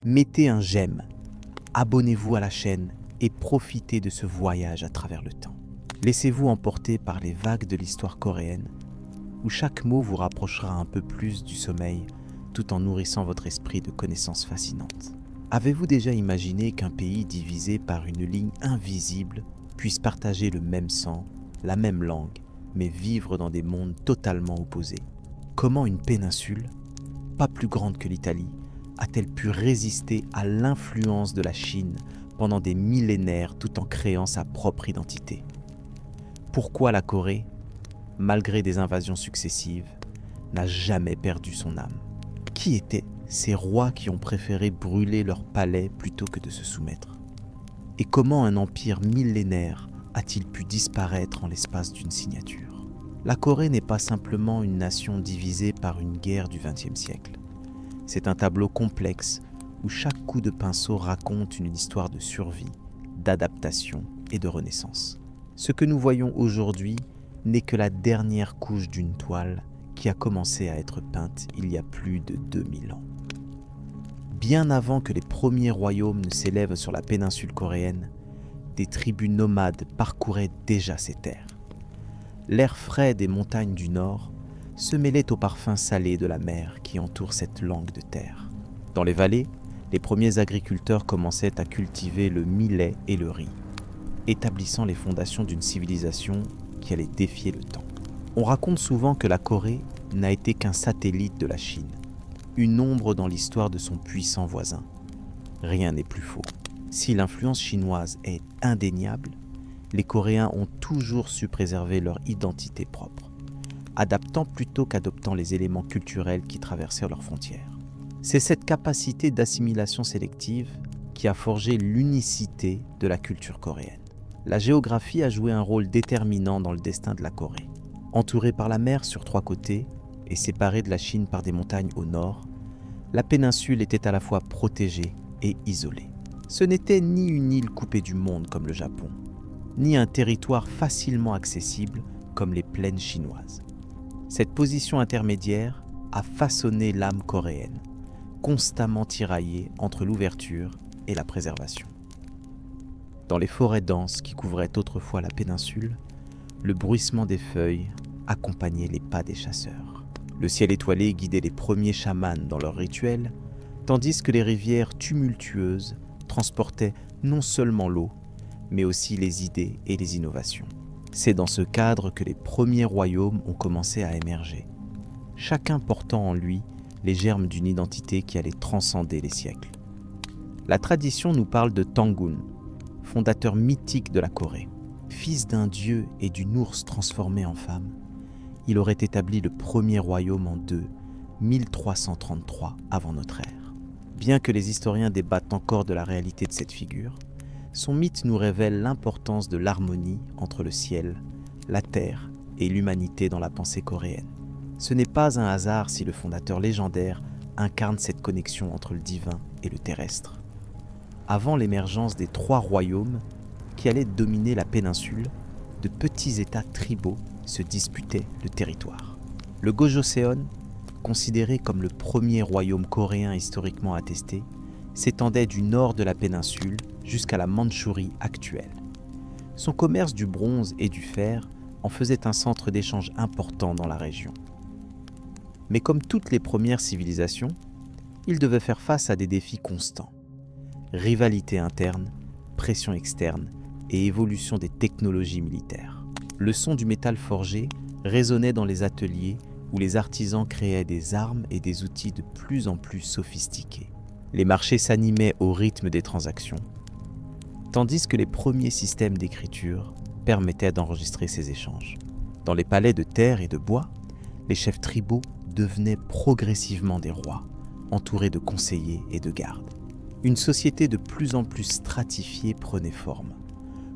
Mettez un j'aime, abonnez-vous à la chaîne et profitez de ce voyage à travers le temps. Laissez-vous emporter par les vagues de l'histoire coréenne, où chaque mot vous rapprochera un peu plus du sommeil tout en nourrissant votre esprit de connaissances fascinantes. Avez-vous déjà imaginé qu'un pays divisé par une ligne invisible puisse partager le même sang, la même langue, mais vivre dans des mondes totalement opposés? Comment une péninsule, pas plus grande que l'Italie, a-t-elle pu résister à l'influence de la Chine pendant des millénaires tout en créant sa propre identité? Pourquoi la Corée, malgré des invasions successives, n'a jamais perdu son âme? Qui étaient ces rois qui ont préféré brûler leur palais plutôt que de se soumettre? Et comment un empire millénaire a-t-il pu disparaître en l'espace d'une signature? La Corée n'est pas simplement une nation divisée par une guerre du XXe siècle. C'est un tableau complexe où chaque coup de pinceau raconte une histoire de survie, d'adaptation et de renaissance. Ce que nous voyons aujourd'hui n'est que la dernière couche d'une toile qui a commencé à être peinte il y a plus de 2000 ans. Bien avant que les premiers royaumes ne s'élèvent sur la péninsule coréenne, des tribus nomades parcouraient déjà ces terres. L'air frais des montagnes du nord se mêlait au parfum salé de la mer qui entoure cette langue de terre. Dans les vallées, les premiers agriculteurs commençaient à cultiver le millet et le riz, établissant les fondations d'une civilisation qui allait défier le temps. On raconte souvent que la Corée n'a été qu'un satellite de la Chine, une ombre dans l'histoire de son puissant voisin. Rien n'est plus faux. Si l'influence chinoise est indéniable, les Coréens ont toujours su préserver leur identité propre, adaptant plutôt qu'adoptant les éléments culturels qui traversaient leurs frontières. C'est cette capacité d'assimilation sélective qui a forgé l'unicité de la culture coréenne. La géographie a joué un rôle déterminant dans le destin de la Corée. Entourée par la mer sur 3 côtés et séparée de la Chine par des montagnes au nord, la péninsule était à la fois protégée et isolée. Ce n'était ni une île coupée du monde comme le Japon, ni un territoire facilement accessible comme les plaines chinoises. Cette position intermédiaire a façonné l'âme coréenne, constamment tiraillée entre l'ouverture et la préservation. Dans les forêts denses qui couvraient autrefois la péninsule, le bruissement des feuilles accompagnait les pas des chasseurs. Le ciel étoilé guidait les premiers chamans dans leurs rituels, tandis que les rivières tumultueuses transportaient non seulement l'eau, mais aussi les idées et les innovations. C'est dans ce cadre que les premiers royaumes ont commencé à émerger, chacun portant en lui les germes d'une identité qui allait transcender les siècles. La tradition nous parle de Tangun, fondateur mythique de la Corée. Fils d'un dieu et d'une ours transformée en femme, il aurait établi le premier royaume en 1333 avant notre ère. Bien que les historiens débattent encore de la réalité de cette figure, son mythe nous révèle l'importance de l'harmonie entre le ciel, la terre et l'humanité dans la pensée coréenne. Ce n'est pas un hasard si le fondateur légendaire incarne cette connexion entre le divin et le terrestre. Avant l'émergence des 3 royaumes qui allaient dominer la péninsule, de petits états tribaux se disputaient le territoire. Le Gojoseon, considéré comme le premier royaume coréen historiquement attesté, s'étendait du nord de la péninsule jusqu'à la Mandchourie actuelle. Son commerce du bronze et du fer en faisait un centre d'échange important dans la région. Mais comme toutes les premières civilisations, il devait faire face à des défis constants. Rivalité interne, pression externe et évolution des technologies militaires. Le son du métal forgé résonnait dans les ateliers où les artisans créaient des armes et des outils de plus en plus sophistiqués. Les marchés s'animaient au rythme des transactions, tandis que les premiers systèmes d'écriture permettaient d'enregistrer ces échanges. Dans les palais de terre et de bois, les chefs tribaux devenaient progressivement des rois, entourés de conseillers et de gardes. Une société de plus en plus stratifiée prenait forme,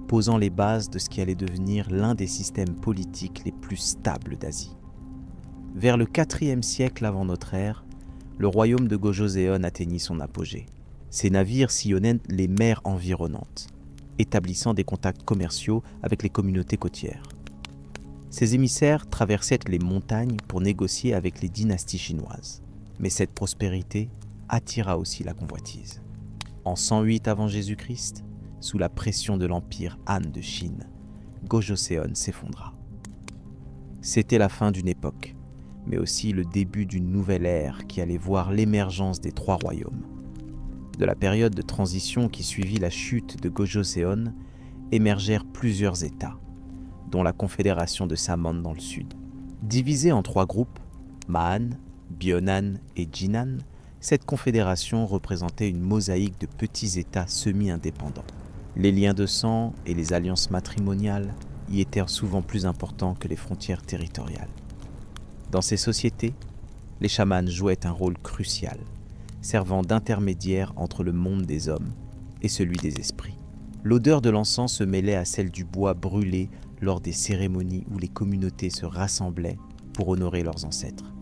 posant les bases de ce qui allait devenir l'un des systèmes politiques les plus stables d'Asie. Vers le IVe siècle avant notre ère, le royaume de Gojoseon atteignit son apogée. Ses navires sillonnaient les mers environnantes, établissant des contacts commerciaux avec les communautés côtières. Ces émissaires traversaient les montagnes pour négocier avec les dynasties chinoises. Mais cette prospérité attira aussi la convoitise. En 108 avant Jésus-Christ, sous la pression de l'empire Han de Chine, Gojoseon s'effondra. C'était la fin d'une époque, mais aussi le début d'une nouvelle ère qui allait voir l'émergence des trois royaumes. De la période de transition qui suivit la chute de Gojoseon émergèrent plusieurs États, dont la confédération de Samon dans le sud. Divisée en trois groupes, Mahan, Byonan et Jinan, cette confédération représentait une mosaïque de petits États semi-indépendants. Les liens de sang et les alliances matrimoniales y étaient souvent plus importants que les frontières territoriales. Dans ces sociétés, les chamans jouaient un rôle crucial, servant d'intermédiaire entre le monde des hommes et celui des esprits. L'odeur de l'encens se mêlait à celle du bois brûlé lors des cérémonies où les communautés se rassemblaient pour honorer leurs ancêtres.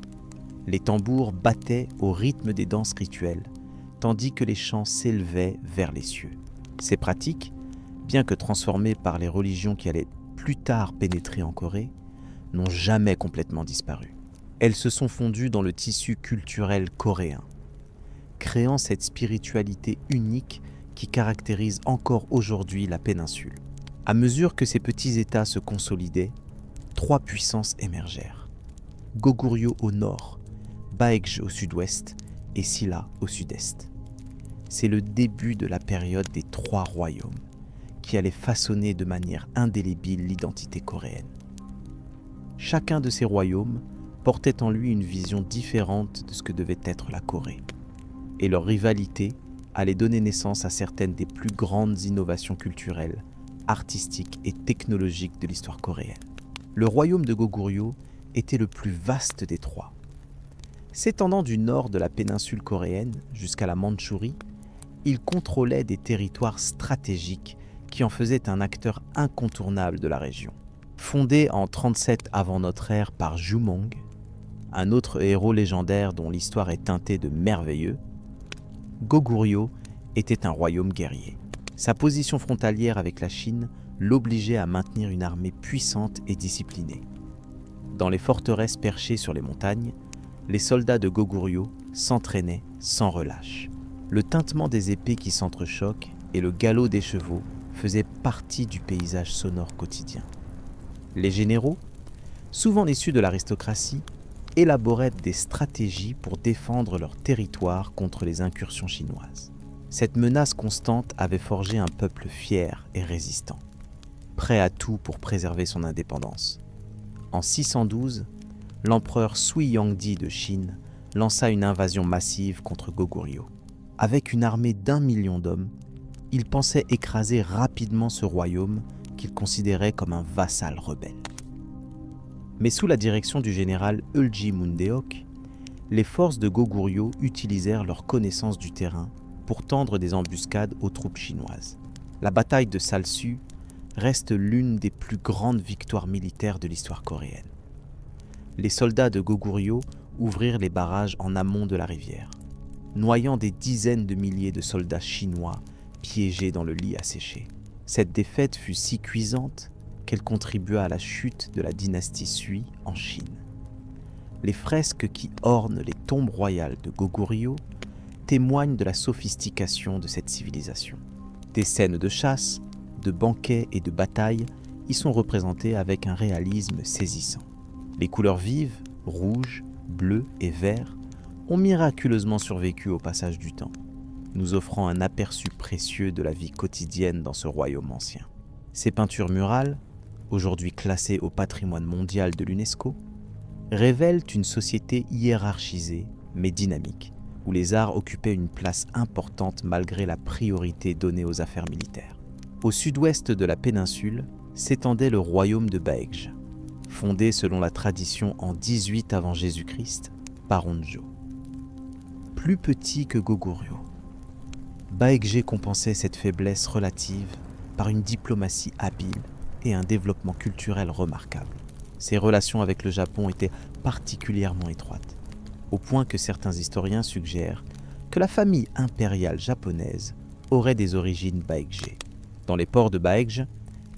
Les tambours battaient au rythme des danses rituelles, tandis que les chants s'élevaient vers les cieux. Ces pratiques, bien que transformées par les religions qui allaient plus tard pénétrer en Corée, n'ont jamais complètement disparu. Elles se sont fondues dans le tissu culturel coréen, créant cette spiritualité unique qui caractérise encore aujourd'hui la péninsule. À mesure que ces petits États se consolidaient, trois puissances émergèrent. Goguryeo au nord, Baekje au sud-ouest et Silla au sud-est. C'est le début de la période des trois royaumes, qui allait façonner de manière indélébile l'identité coréenne. Chacun de ces royaumes portait en lui une vision différente de ce que devait être la Corée, et leur rivalité allait donner naissance à certaines des plus grandes innovations culturelles, artistiques et technologiques de l'histoire coréenne. Le royaume de Goguryeo était le plus vaste des trois. S'étendant du nord de la péninsule coréenne jusqu'à la Mandchourie, il contrôlait des territoires stratégiques qui en faisaient un acteur incontournable de la région. Fondé en 37 avant notre ère par Jumong, un autre héros légendaire dont l'histoire est teintée de merveilleux, Goguryeo était un royaume guerrier. Sa position frontalière avec la Chine l'obligeait à maintenir une armée puissante et disciplinée. Dans les forteresses perchées sur les montagnes, les soldats de Goguryeo s'entraînaient sans relâche. Le tintement des épées qui s'entrechoquent et le galop des chevaux faisaient partie du paysage sonore quotidien. Les généraux, souvent issus de l'aristocratie, élaboraient des stratégies pour défendre leur territoire contre les incursions chinoises. Cette menace constante avait forgé un peuple fier et résistant, prêt à tout pour préserver son indépendance. En 612, l'empereur Sui Yangdi de Chine lança une invasion massive contre Goguryeo. Avec une armée d'1 million d'hommes, il pensait écraser rapidement ce royaume qu'il considérait comme un vassal rebelle. Mais sous la direction du général Eulji Mundeok, les forces de Goguryeo utilisèrent leur connaissance du terrain pour tendre des embuscades aux troupes chinoises. La bataille de Salsu reste l'une des plus grandes victoires militaires de l'histoire coréenne. Les soldats de Goguryeo ouvrirent les barrages en amont de la rivière, noyant des dizaines de milliers de soldats chinois piégés dans le lit asséché. Cette défaite fut si cuisante qu'elle contribua à la chute de la dynastie Sui en Chine. Les fresques qui ornent les tombes royales de Goguryeo témoignent de la sophistication de cette civilisation. Des scènes de chasse, de banquets et de batailles y sont représentées avec un réalisme saisissant. Les couleurs vives, rouge, bleu et vert, ont miraculeusement survécu au passage du temps, nous offrant un aperçu précieux de la vie quotidienne dans ce royaume ancien. Ces peintures murales, aujourd'hui classées au patrimoine mondial de l'UNESCO, révèlent une société hiérarchisée mais dynamique, où les arts occupaient une place importante malgré la priorité donnée aux affaires militaires. Au sud-ouest de la péninsule s'étendait le royaume de Baekje, fondé selon la tradition en 18 avant Jésus-Christ par Honjo. Plus petit que Goguryeo, Baekje compensait cette faiblesse relative par une diplomatie habile et un développement culturel remarquable. Ses relations avec le Japon étaient particulièrement étroites, au point que certains historiens suggèrent que la famille impériale japonaise aurait des origines Baekje. Dans les ports de Baekje,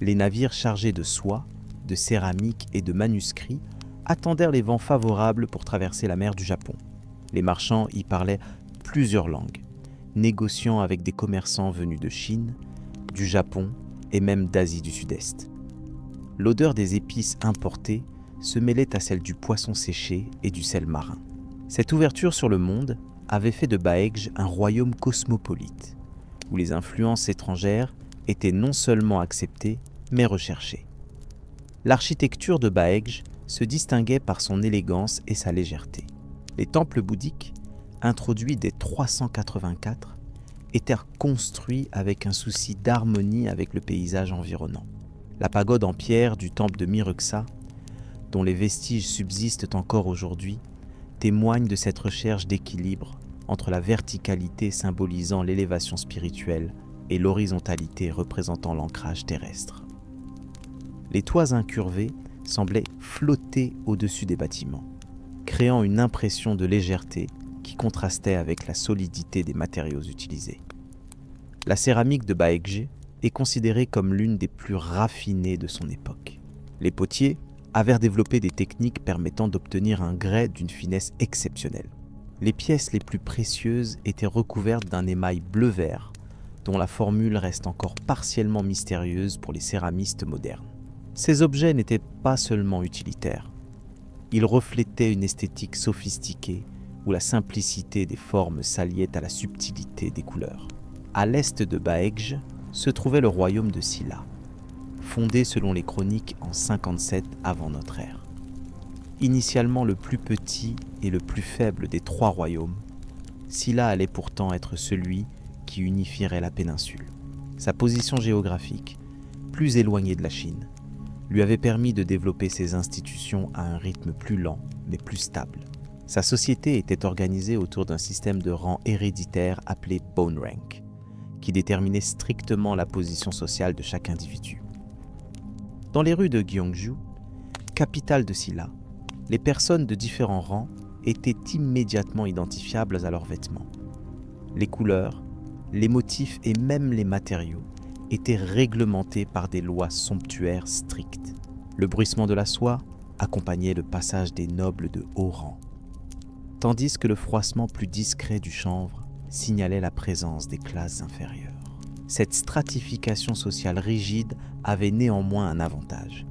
les navires chargés de soie, de céramique et de manuscrits attendèrent les vents favorables pour traverser la mer du Japon. Les marchands y parlaient plusieurs langues, négociant avec des commerçants venus de Chine, du Japon et même d'Asie du Sud-Est. L'odeur des épices importées se mêlait à celle du poisson séché et du sel marin. Cette ouverture sur le monde avait fait de Baekje un royaume cosmopolite, où les influences étrangères étaient non seulement acceptées, mais recherchées. L'architecture de Baekje se distinguait par son élégance et sa légèreté. Les temples bouddhiques, introduits dès 384, étaient construits avec un souci d'harmonie avec le paysage environnant. La pagode en pierre du temple de Mireuksa, dont les vestiges subsistent encore aujourd'hui, témoigne de cette recherche d'équilibre entre la verticalité symbolisant l'élévation spirituelle et l'horizontalité représentant l'ancrage terrestre. Les toits incurvés semblaient flotter au-dessus des bâtiments, créant une impression de légèreté qui contrastait avec la solidité des matériaux utilisés. La céramique de Baekje est considérée comme l'une des plus raffinées de son époque. Les potiers avaient développé des techniques permettant d'obtenir un grès d'une finesse exceptionnelle. Les pièces les plus précieuses étaient recouvertes d'un émail bleu-vert, dont la formule reste encore partiellement mystérieuse pour les céramistes modernes. Ces objets n'étaient pas seulement utilitaires. Ils reflétaient une esthétique sophistiquée où la simplicité des formes s'alliait à la subtilité des couleurs. À l'est de Baekje se trouvait le royaume de Silla, fondé selon les chroniques en 57 avant notre ère. Initialement le plus petit et le plus faible des trois royaumes, Silla allait pourtant être celui qui unifierait la péninsule. Sa position géographique, plus éloignée de la Chine, lui avait permis de développer ses institutions à un rythme plus lent mais plus stable. Sa société était organisée autour d'un système de rang héréditaire appelé Bone Rank, qui déterminait strictement la position sociale de chaque individu. Dans les rues de Gyeongju, capitale de Silla, les personnes de différents rangs étaient immédiatement identifiables à leurs vêtements. Les couleurs, les motifs et même les matériaux étaient réglementés par des lois somptuaires strictes. Le bruissement de la soie accompagnait le passage des nobles de haut rang, tandis que le froissement plus discret du chanvre signalait la présence des classes inférieures. Cette stratification sociale rigide avait néanmoins un avantage.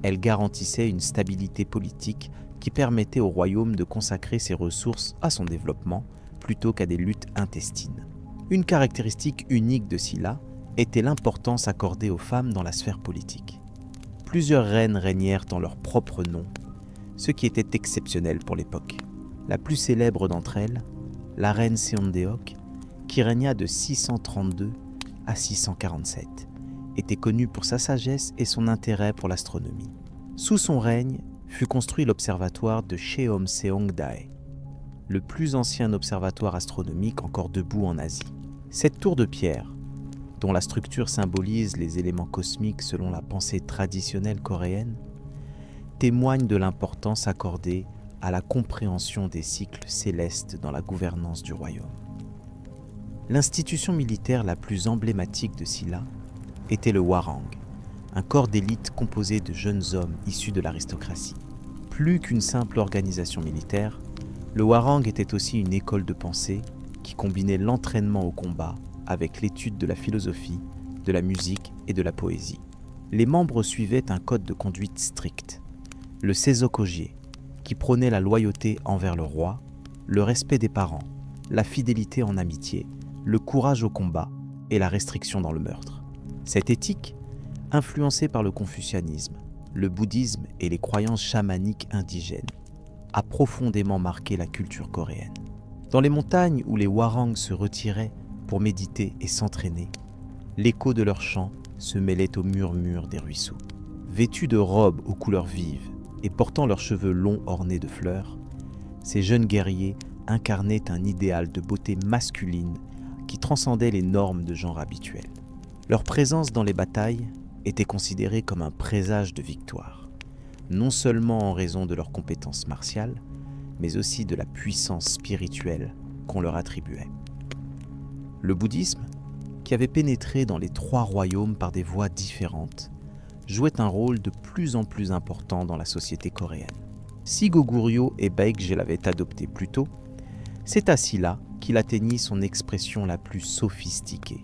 Elle garantissait une stabilité politique qui permettait au royaume de consacrer ses ressources à son développement plutôt qu'à des luttes intestines. Une caractéristique unique de Silla était l'importance accordée aux femmes dans la sphère politique. Plusieurs reines régnèrent en leur propre nom, ce qui était exceptionnel pour l'époque. La plus célèbre d'entre elles, la reine Seondeok, qui régna de 632 à 647, était connue pour sa sagesse et son intérêt pour l'astronomie. Sous son règne fut construit l'observatoire de Cheomseongdae, le plus ancien observatoire astronomique encore debout en Asie. Cette tour de pierre, dont la structure symbolise les éléments cosmiques selon la pensée traditionnelle coréenne, témoigne de l'importance accordée à la compréhension des cycles célestes dans la gouvernance du royaume. L'institution militaire la plus emblématique de Silla était le Hwarang, un corps d'élite composé de jeunes hommes issus de l'aristocratie. Plus qu'une simple organisation militaire, le Hwarang était aussi une école de pensée qui combinait l'entraînement au combat avec l'étude de la philosophie, de la musique et de la poésie. Les membres suivaient un code de conduite strict, le Seisokoji, qui prônait la loyauté envers le roi, le respect des parents, la fidélité en amitié, le courage au combat et la restriction dans le meurtre. Cette éthique, influencée par le confucianisme, le bouddhisme et les croyances chamaniques indigènes, a profondément marqué la culture coréenne. Dans les montagnes où les Hwarang se retiraient pour méditer et s'entraîner, l'écho de leurs chants se mêlait au murmure des ruisseaux. Vêtus de robes aux couleurs vives et portant leurs cheveux longs ornés de fleurs, ces jeunes guerriers incarnaient un idéal de beauté masculine qui transcendait les normes de genre habituelles. Leur présence dans les batailles était considérée comme un présage de victoire, non seulement en raison de leurs compétences martiales, mais aussi de la puissance spirituelle qu'on leur attribuait. Le bouddhisme, qui avait pénétré dans les trois royaumes par des voies différentes, jouait un rôle de plus en plus important dans la société coréenne. Si Goguryeo et Baekje l'avaient adopté plus tôt, c'est à Silla qu'il atteignit son expression la plus sophistiquée.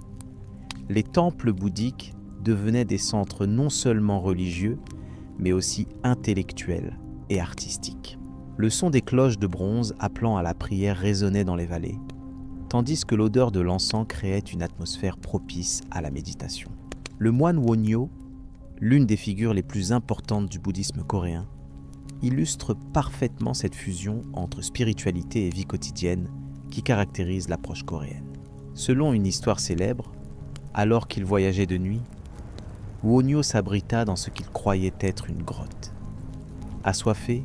Les temples bouddhiques devenaient des centres non seulement religieux, mais aussi intellectuels et artistiques. Le son des cloches de bronze appelant à la prière résonnait dans les vallées, tandis que l'odeur de l'encens créait une atmosphère propice à la méditation. Le moine Wonhyo, l'une des figures les plus importantes du bouddhisme coréen, illustre parfaitement cette fusion entre spiritualité et vie quotidienne qui caractérise l'approche coréenne. Selon une histoire célèbre, alors qu'il voyageait de nuit, Wonhyo s'abrita dans ce qu'il croyait être une grotte. Assoiffé,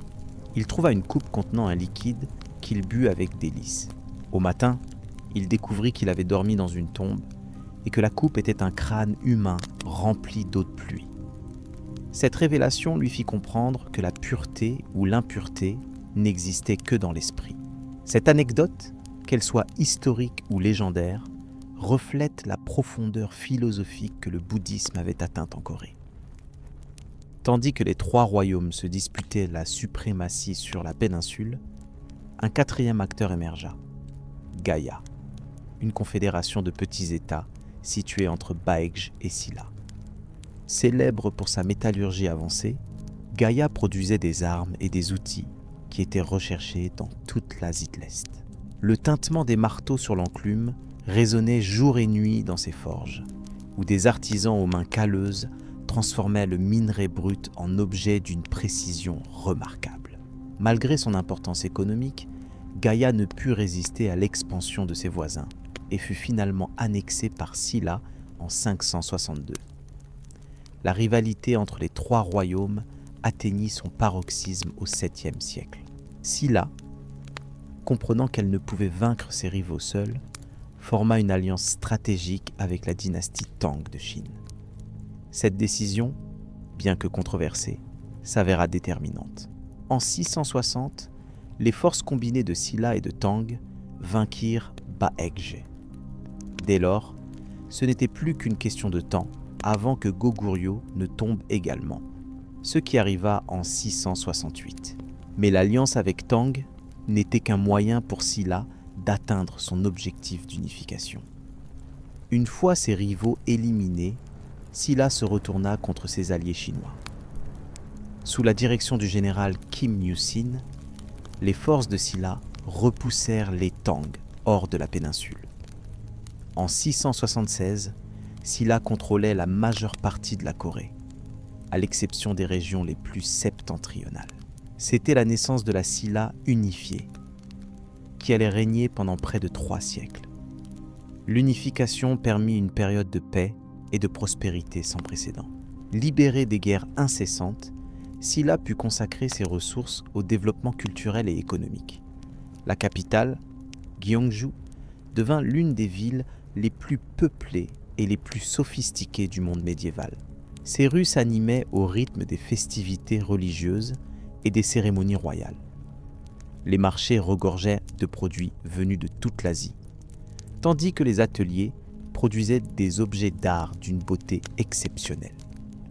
il trouva une coupe contenant un liquide qu'il but avec délice. Au matin, il découvrit qu'il avait dormi dans une tombe et que la coupe était un crâne humain rempli d'eau de pluie. Cette révélation lui fit comprendre que la pureté ou l'impureté n'existait que dans l'esprit. Cette anecdote, qu'elle soit historique ou légendaire, reflète la profondeur philosophique que le bouddhisme avait atteinte en Corée. Tandis que les trois royaumes se disputaient la suprématie sur la péninsule, un quatrième acteur émergea, Gaya, une confédération de petits États situés entre Baekje et Silla. Célèbre pour sa métallurgie avancée, Gaya produisait des armes et des outils qui étaient recherchés dans toute l'Asie de l'Est. Le tintement des marteaux sur l'enclume résonnait jour et nuit dans ses forges, où des artisans aux mains calleuses transformaient le minerai brut en objet d'une précision remarquable. Malgré son importance économique, Gaya ne put résister à l'expansion de ses voisins et fut finalement annexé par Silla en 562. La rivalité entre les trois royaumes atteignit son paroxysme au 7e siècle. Silla, comprenant qu'elle ne pouvait vaincre ses rivaux seuls, forma une alliance stratégique avec la dynastie Tang de Chine. Cette décision, bien que controversée, s'avéra déterminante. En 660, les forces combinées de Silla et de Tang vainquirent Baekje. Dès lors, ce n'était plus qu'une question de temps avant que Goguryeo ne tombe également, ce qui arriva en 668. Mais l'alliance avec Tang n'était qu'un moyen pour Silla d'atteindre son objectif d'unification. Une fois ses rivaux éliminés, Silla se retourna contre ses alliés chinois. Sous la direction du général Kim Myu-sin, les forces de Silla repoussèrent les Tang hors de la péninsule. En 676, Silla contrôlait la majeure partie de la Corée, à l'exception des régions les plus septentrionales. C'était la naissance de la Silla unifiée, qui allait régner pendant près de 3 siècles. L'unification permit une période de paix et de prospérité sans précédent. Libérée des guerres incessantes, Silla put consacrer ses ressources au développement culturel et économique. La capitale, Gyeongju, devint l'une des villes les plus peuplées et les plus sophistiquées du monde médiéval. Ses rues s'animaient au rythme des festivités religieuses et des cérémonies royales. Les marchés regorgeaient de produits venus de toute l'Asie, tandis que les ateliers produisaient des objets d'art d'une beauté exceptionnelle.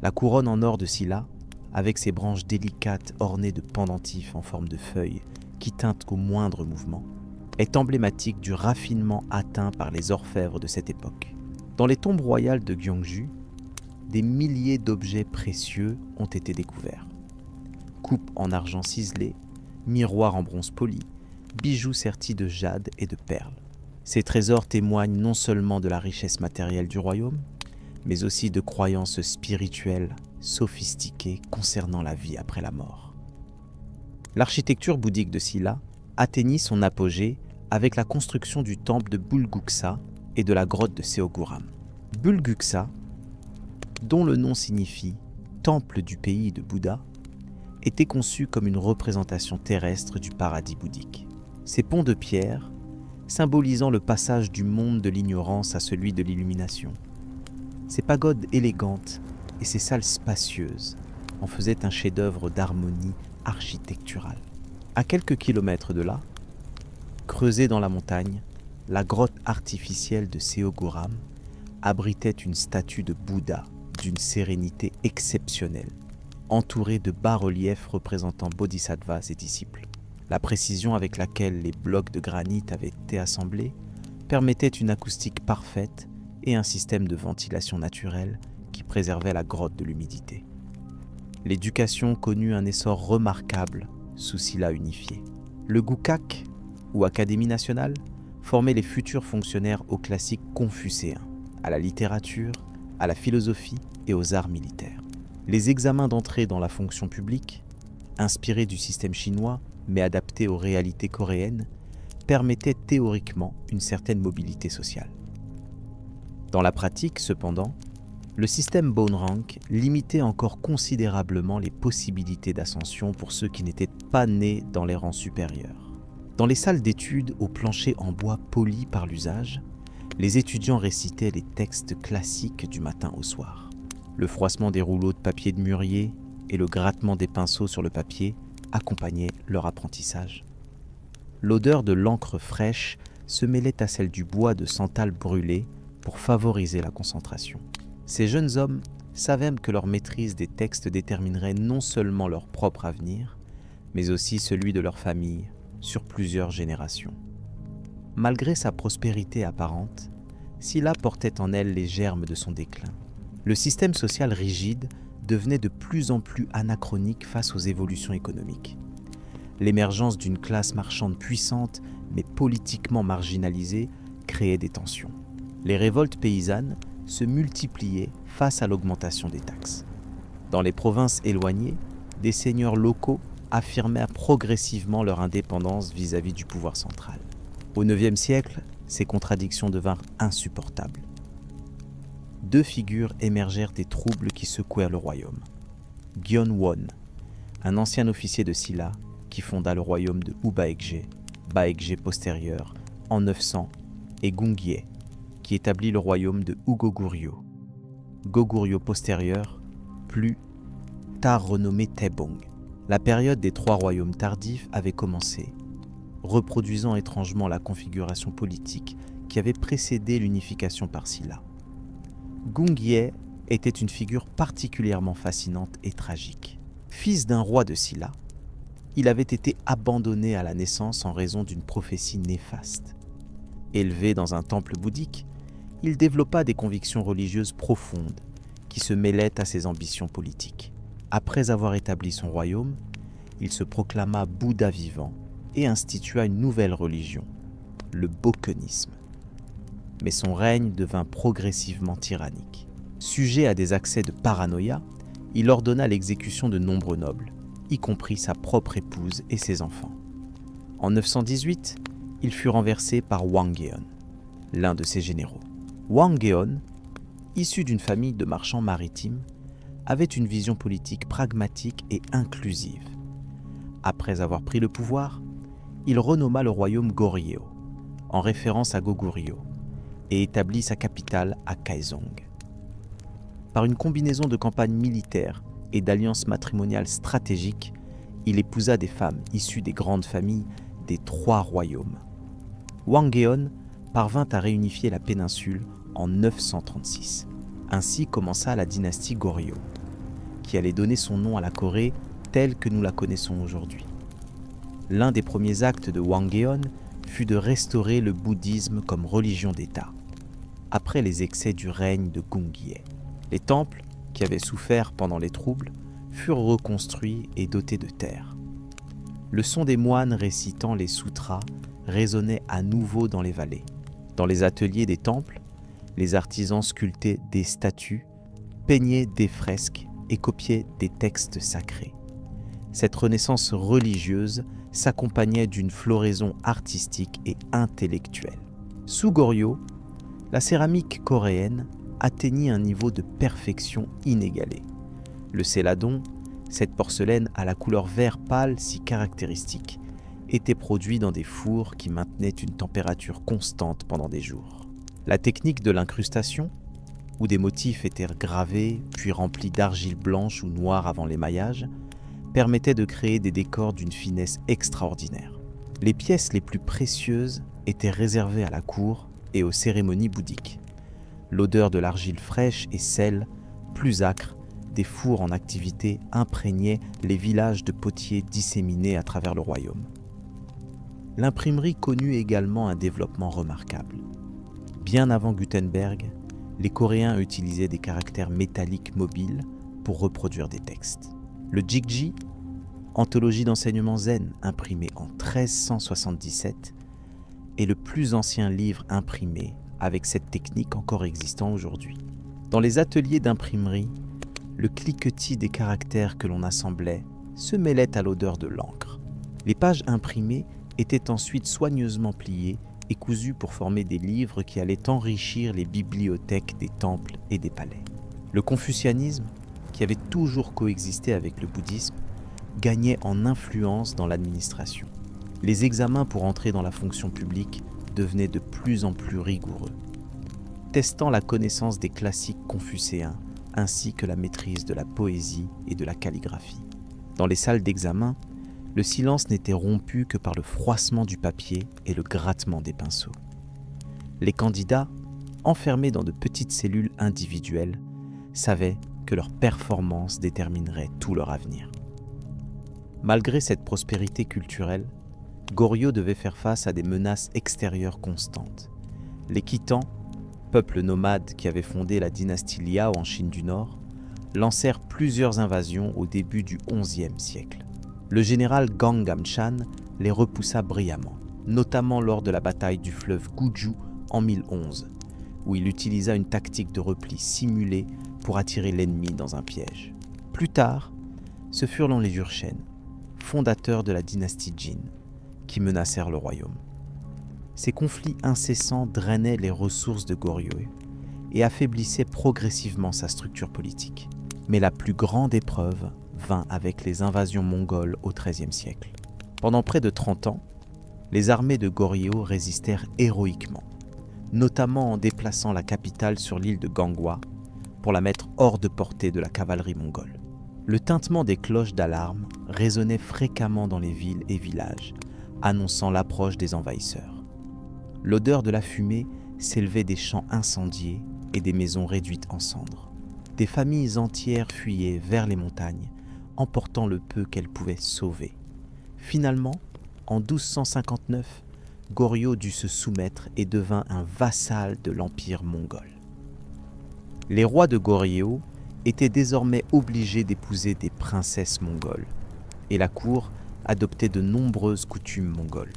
La couronne en or de Silla, avec ses branches délicates ornées de pendentifs en forme de feuilles qui teintent au moindre mouvement, est emblématique du raffinement atteint par les orfèvres de cette époque. Dans les tombes royales de Gyeongju, des milliers d'objets précieux ont été découverts. Coupes en argent ciselé, miroirs en bronze poli, bijoux sertis de jade et de perles. Ces trésors témoignent non seulement de la richesse matérielle du royaume, mais aussi de croyances spirituelles sophistiquées concernant la vie après la mort. L'architecture bouddhique de Silla atteignit son apogée avec la construction du temple de Bulguksa et de la grotte de Seoguram. Bulguksa, dont le nom signifie « temple du pays de Bouddha », était conçu comme une représentation terrestre du paradis bouddhique. Ces ponts de pierre, symbolisant le passage du monde de l'ignorance à celui de l'illumination. Ces pagodes élégantes et ces salles spacieuses en faisaient un chef-d'œuvre d'harmonie architecturale. À quelques kilomètres de là, creusée dans la montagne, la grotte artificielle de Seoguram abritait une statue de Bouddha d'une sérénité exceptionnelle, entourée de bas-reliefs représentant bodhisattvas et disciples. La précision avec laquelle les blocs de granit avaient été assemblés permettait une acoustique parfaite et un système de ventilation naturelle qui préservait la grotte de l'humidité. L'éducation connut un essor remarquable sous Silla unifié. Le Gukak, ou Académie nationale, formait les futurs fonctionnaires aux classiques confucéens, à la littérature, à la philosophie et aux arts militaires. Les examens d'entrée dans la fonction publique, inspirés du système chinois mais adaptés aux réalités coréennes, permettaient théoriquement une certaine mobilité sociale. Dans la pratique, cependant, le système Bone Rank limitait encore considérablement les possibilités d'ascension pour ceux qui n'étaient pas nés dans les rangs supérieurs. Dans les salles d'études au plancher en bois poli par l'usage, les étudiants récitaient les textes classiques du matin au soir. Le froissement des rouleaux de papier de mûrier et le grattement des pinceaux sur le papier accompagnaient leur apprentissage. L'odeur de l'encre fraîche se mêlait à celle du bois de santal brûlé pour favoriser la concentration. Ces jeunes hommes savaient que leur maîtrise des textes déterminerait non seulement leur propre avenir, mais aussi celui de leur famille sur plusieurs générations. Malgré sa prospérité apparente, Silla portait en elle les germes de son déclin. Le système social rigide devenait de plus en plus anachronique face aux évolutions économiques. L'émergence d'une classe marchande puissante, mais politiquement marginalisée, créait des tensions. Les révoltes paysannes se multipliaient face à l'augmentation des taxes. Dans les provinces éloignées, des seigneurs locaux affirmèrent progressivement leur indépendance vis-à-vis du pouvoir central. Au IXe siècle, ces contradictions devinrent insupportables. Deux figures émergèrent des troubles qui secouèrent le royaume. Gyeonwon, un ancien officier de Silla qui fonda le royaume de Ubaekje, Baekje postérieur, en 900, et Gungyue, qui établit le royaume de Ugoguryo, Goguryeo postérieur, plus tard renommé Taebong. La période des trois royaumes tardifs avait commencé, reproduisant étrangement la configuration politique qui avait précédé l'unification par Silla. Gungyue était une figure particulièrement fascinante et tragique. Fils d'un roi de Silla, il avait été abandonné à la naissance en raison d'une prophétie néfaste. Élevé dans un temple bouddhique, il développa des convictions religieuses profondes qui se mêlaient à ses ambitions politiques. Après avoir établi son royaume, il se proclama Bouddha vivant et institua une nouvelle religion, le bokkenisme. Mais son règne devint progressivement tyrannique. Sujet à des accès de paranoïa, il ordonna l'exécution de nombreux nobles, y compris sa propre épouse et ses enfants. En 918, il fut renversé par Hwanggeon, l'un de ses généraux. Hwanggeon, issu d'une famille de marchands maritimes, avait une vision politique pragmatique et inclusive. Après avoir pris le pouvoir, il renomma le royaume Goryeo, en référence à Goguryeo, et établit sa capitale à Kaesong. Par une combinaison de campagnes militaires et d'alliances matrimoniales stratégiques, il épousa des femmes issues des grandes familles des trois royaumes. Hwanggeon parvint à réunifier la péninsule en 936. Ainsi commença la dynastie Goryeo, qui allait donner son nom à la Corée telle que nous la connaissons aujourd'hui. L'un des premiers actes de Hwanggeon fut de restaurer le bouddhisme comme religion d'État, après les excès du règne de Gungyue. Les temples, qui avaient souffert pendant les troubles, furent reconstruits et dotés de terre. Le son des moines récitant les sutras résonnait à nouveau dans les vallées. Dans les ateliers des temples, les artisans sculptaient des statues, peignaient des fresques et copiaient des textes sacrés. Cette renaissance religieuse s'accompagnait d'une floraison artistique et intellectuelle. Sous Goryeo, la céramique coréenne atteignit un niveau de perfection inégalé. Le céladon, cette porcelaine à la couleur vert pâle si caractéristique, était produit dans des fours qui maintenaient une température constante pendant des jours. La technique de l'incrustation, où des motifs étaient gravés puis remplis d'argile blanche ou noire avant l'émaillage, permettait de créer des décors d'une finesse extraordinaire. Les pièces les plus précieuses étaient réservées à la cour et aux cérémonies bouddhiques. L'odeur de l'argile fraîche et celle, plus âcre, des fours en activité imprégnait les villages de potiers disséminés à travers le royaume. L'imprimerie connut également un développement remarquable. Bien avant Gutenberg, les Coréens utilisaient des caractères métalliques mobiles pour reproduire des textes. Le Jikji, anthologie d'enseignement zen imprimée en 1377, est le plus ancien livre imprimé avec cette technique encore existant aujourd'hui. Dans les ateliers d'imprimerie, le cliquetis des caractères que l'on assemblait se mêlait à l'odeur de l'encre. Les pages imprimées étaient ensuite soigneusement pliées et cousues pour former des livres qui allaient enrichir les bibliothèques des temples et des palais. Le confucianisme, qui avait toujours coexisté avec le bouddhisme, gagnait en influence dans l'administration. Les examens pour entrer dans la fonction publique devenaient de plus en plus rigoureux, testant la connaissance des classiques confucéens ainsi que la maîtrise de la poésie et de la calligraphie. Dans les salles d'examen, le silence n'était rompu que par le froissement du papier et le grattement des pinceaux. Les candidats, enfermés dans de petites cellules individuelles, savaient que leur performance déterminerait tout leur avenir. Malgré cette prospérité culturelle, Goryeo devait faire face à des menaces extérieures constantes. Les Khitans, peuple nomade qui avait fondé la dynastie Liao en Chine du Nord, lancèrent plusieurs invasions au début du XIe siècle. Le général Gang Gamchan les repoussa brillamment, notamment lors de la bataille du fleuve Guju en 1011, où il utilisa une tactique de repli simulée pour attirer l'ennemi dans un piège. Plus tard, ce furent les Jurchen, fondateurs de la dynastie Jin, qui menacèrent le royaume. Ces conflits incessants drainaient les ressources de Goryeo et affaiblissaient progressivement sa structure politique. Mais la plus grande épreuve vint avec les invasions mongoles au XIIIe siècle. Pendant près de 30 ans, les armées de Goryeo résistèrent héroïquement, notamment en déplaçant la capitale sur l'île de Ganghwa pour la mettre hors de portée de la cavalerie mongole. Le tintement des cloches d'alarme résonnait fréquemment dans les villes et villages, annonçant l'approche des envahisseurs. L'odeur de la fumée s'élevait des champs incendiés et des maisons réduites en cendres. Des familles entières fuyaient vers les montagnes, emportant le peu qu'elles pouvaient sauver. Finalement, en 1259, Goryeo dut se soumettre et devint un vassal de l'empire mongol. Les rois de Goryeo étaient désormais obligés d'épouser des princesses mongoles, et la cour adoptait de nombreuses coutumes mongoles.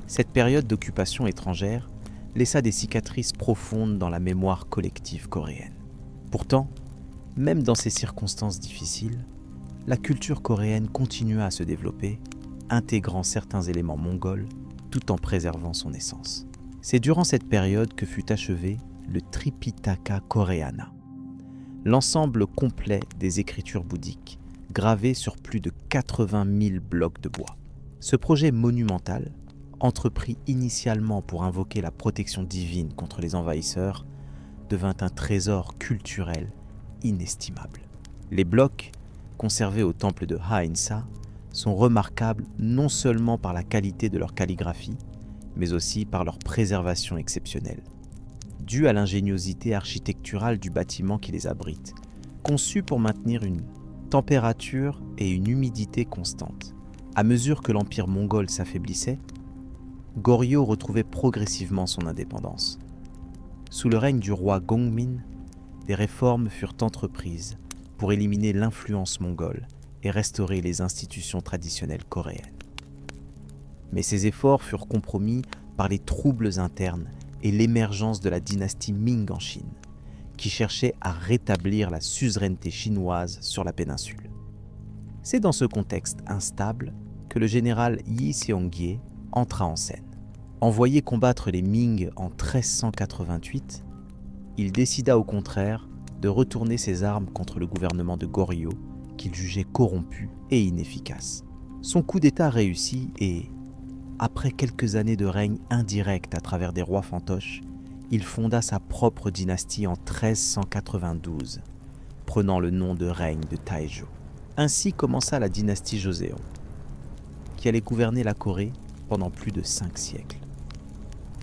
Cette période d'occupation étrangère laissa des cicatrices profondes dans la mémoire collective coréenne. Pourtant, même dans ces circonstances difficiles, la culture coréenne continua à se développer, intégrant certains éléments mongols tout en préservant son essence. C'est durant cette période que fut achevé le Tripitaka Coreana, l'ensemble complet des écritures bouddhiques, gravées sur plus de 80 000 blocs de bois. Ce projet monumental, entrepris initialement pour invoquer la protection divine contre les envahisseurs, devint un trésor culturel inestimable. Les blocs, conservés au temple de Haeinsa, sont remarquables non seulement par la qualité de leur calligraphie, mais aussi par leur préservation exceptionnelle, due à l'ingéniosité architecturale du bâtiment qui les abrite, conçu pour maintenir une température et une humidité constantes. À mesure que l'empire mongol s'affaiblissait, Goryeo retrouvait progressivement son indépendance. Sous le règne du roi Gongmin, des réformes furent entreprises pour éliminer l'influence mongole et restaurer les institutions traditionnelles coréennes. Mais ces efforts furent compromis par les troubles internes et l'émergence de la dynastie Ming en Chine, qui cherchait à rétablir la suzeraineté chinoise sur la péninsule. C'est dans ce contexte instable que le général Yi Seong-gye entra en scène. Envoyé combattre les Ming en 1388, il décida au contraire de retourner ses armes contre le gouvernement de Goryeo, qu'il jugeait corrompu et inefficace. Son coup d'État réussit et, après quelques années de règne indirect à travers des rois fantoches, il fonda sa propre dynastie en 1392, prenant le nom de règne de Taejo. Ainsi commença la dynastie Joseon, qui allait gouverner la Corée pendant plus de 5 siècles.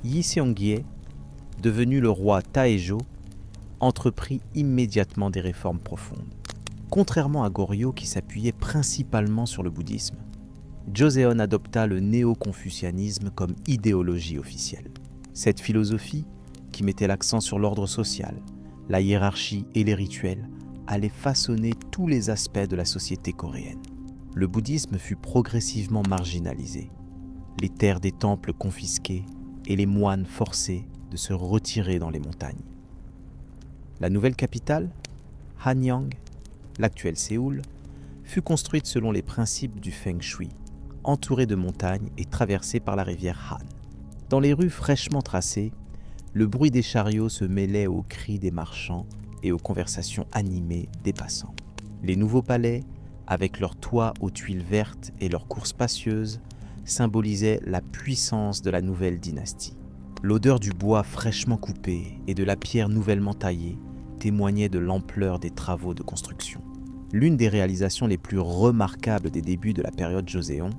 Yi Seong-gye, devenu le roi Taejo, entreprit immédiatement des réformes profondes. Contrairement à Goryeo qui s'appuyait principalement sur le bouddhisme, Joseon adopta le néo-confucianisme comme idéologie officielle. Cette philosophie, qui mettait l'accent sur l'ordre social, la hiérarchie et les rituels, allait façonner tous les aspects de la société coréenne. Le bouddhisme fut progressivement marginalisé, les terres des temples confisquées et les moines forcés de se retirer dans les montagnes. La nouvelle capitale, Hanyang, l'actuelle Séoul, fut construite selon les principes du Feng Shui, entourée de montagnes et traversée par la rivière Han. Dans les rues fraîchement tracées, le bruit des chariots se mêlait aux cris des marchands et aux conversations animées des passants. Les nouveaux palais, avec leurs toits aux tuiles vertes et leurs cours spacieuses, symbolisaient la puissance de la nouvelle dynastie. L'odeur du bois fraîchement coupé et de la pierre nouvellement taillée témoignait de l'ampleur des travaux de construction. L'une des réalisations les plus remarquables des débuts de la période Joseon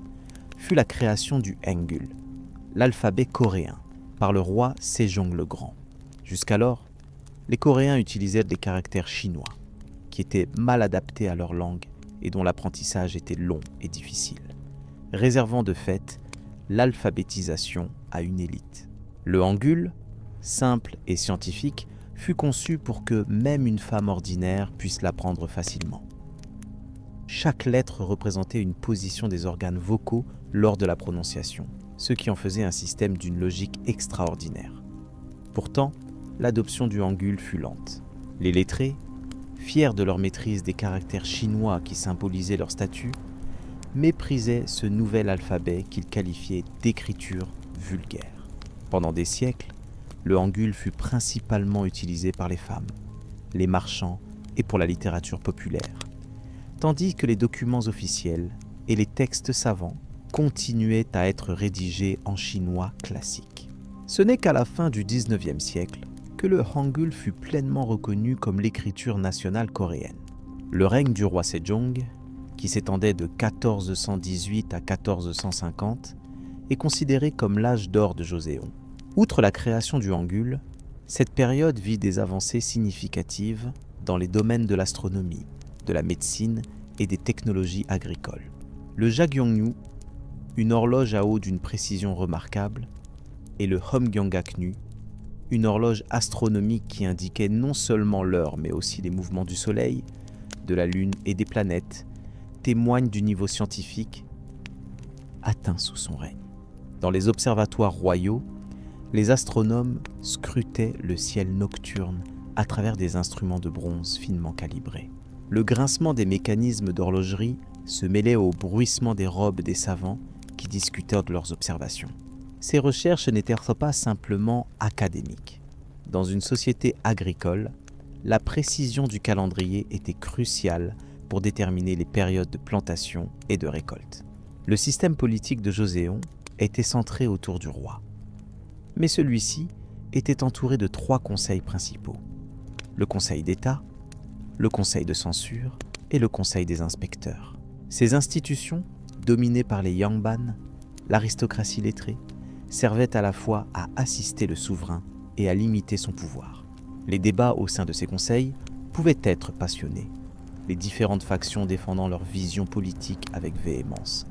fut la création du Hangul, l'alphabet coréen, par le roi Sejong le Grand. Jusqu'alors, les Coréens utilisaient des caractères chinois, qui étaient mal adaptés à leur langue et dont l'apprentissage était long et difficile, réservant de fait l'alphabétisation à une élite. Le Hangul, simple et scientifique, fut conçu pour que même une femme ordinaire puisse l'apprendre facilement. Chaque lettre représentait une position des organes vocaux lors de la prononciation, ce qui en faisait un système d'une logique extraordinaire. Pourtant, l'adoption du Hangul fut lente. Les lettrés, fiers de leur maîtrise des caractères chinois qui symbolisaient leur statut, méprisaient ce nouvel alphabet qu'ils qualifiaient d'écriture vulgaire. Pendant des siècles, le Hangul fut principalement utilisé par les femmes, les marchands et pour la littérature populaire, tandis que les documents officiels et les textes savants continuaient à être rédigés en chinois classique. Ce n'est qu'à la fin du XIXe siècle que le Hangul fut pleinement reconnu comme l'écriture nationale coréenne. Le règne du roi Sejong, qui s'étendait de 1418 à 1450, est considéré comme l'âge d'or de Joseon. Outre la création du Hangul, cette période vit des avancées significatives dans les domaines de l'astronomie, de la médecine et des technologies agricoles. Le Jagyongnu, une horloge à eau d'une précision remarquable, et le Homgyeongaknu, une horloge astronomique qui indiquait non seulement l'heure mais aussi les mouvements du Soleil, de la Lune et des planètes, témoignent du niveau scientifique atteint sous son règne. Dans les observatoires royaux, les astronomes scrutaient le ciel nocturne à travers des instruments de bronze finement calibrés. Le grincement des mécanismes d'horlogerie se mêlait au bruissement des robes des savants qui discutaient de leurs observations. Ces recherches n'étaient pas simplement académiques. Dans une société agricole, la précision du calendrier était cruciale pour déterminer les périodes de plantation et de récolte. Le système politique de Joseon était centré autour du roi. Mais celui-ci était entouré de 3 conseils principaux. Le conseil d'État, le conseil de censure et le conseil des inspecteurs. Ces institutions, dominées par les Yangban, l'aristocratie lettrée, servaient à la fois à assister le souverain et à limiter son pouvoir. Les débats au sein de ces conseils pouvaient être passionnés, les différentes factions défendant leur vision politique avec véhémence.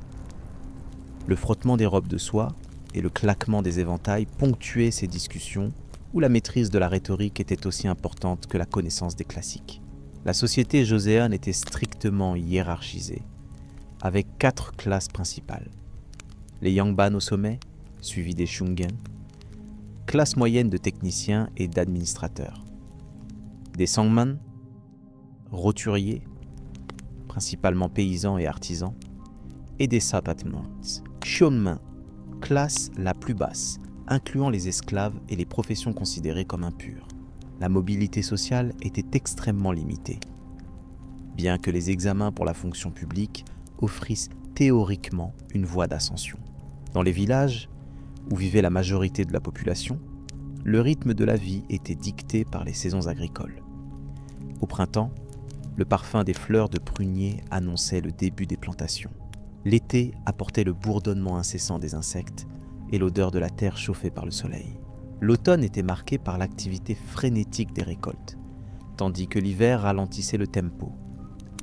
Le frottement des robes de soie et le claquement des éventails ponctuaient ces discussions où la maîtrise de la rhétorique était aussi importante que la connaissance des classiques. La société joséenne était strictement hiérarchisée, avec 4 classes principales. Les Yangban au sommet, suivis des Shungen, classe moyenne de techniciens et d'administrateurs. Des Sangman, roturiers, principalement paysans et artisans, et des Sapatmans, Shunman, classe la plus basse, incluant les esclaves et les professions considérées comme impures. La mobilité sociale était extrêmement limitée, bien que les examens pour la fonction publique offrissent théoriquement une voie d'ascension. Dans les villages, où vivait la majorité de la population, le rythme de la vie était dicté par les saisons agricoles. Au printemps, le parfum des fleurs de prunier annonçait le début des plantations. L'été apportait le bourdonnement incessant des insectes et l'odeur de la terre chauffée par le soleil. L'automne était marqué par l'activité frénétique des récoltes, tandis que l'hiver ralentissait le tempo.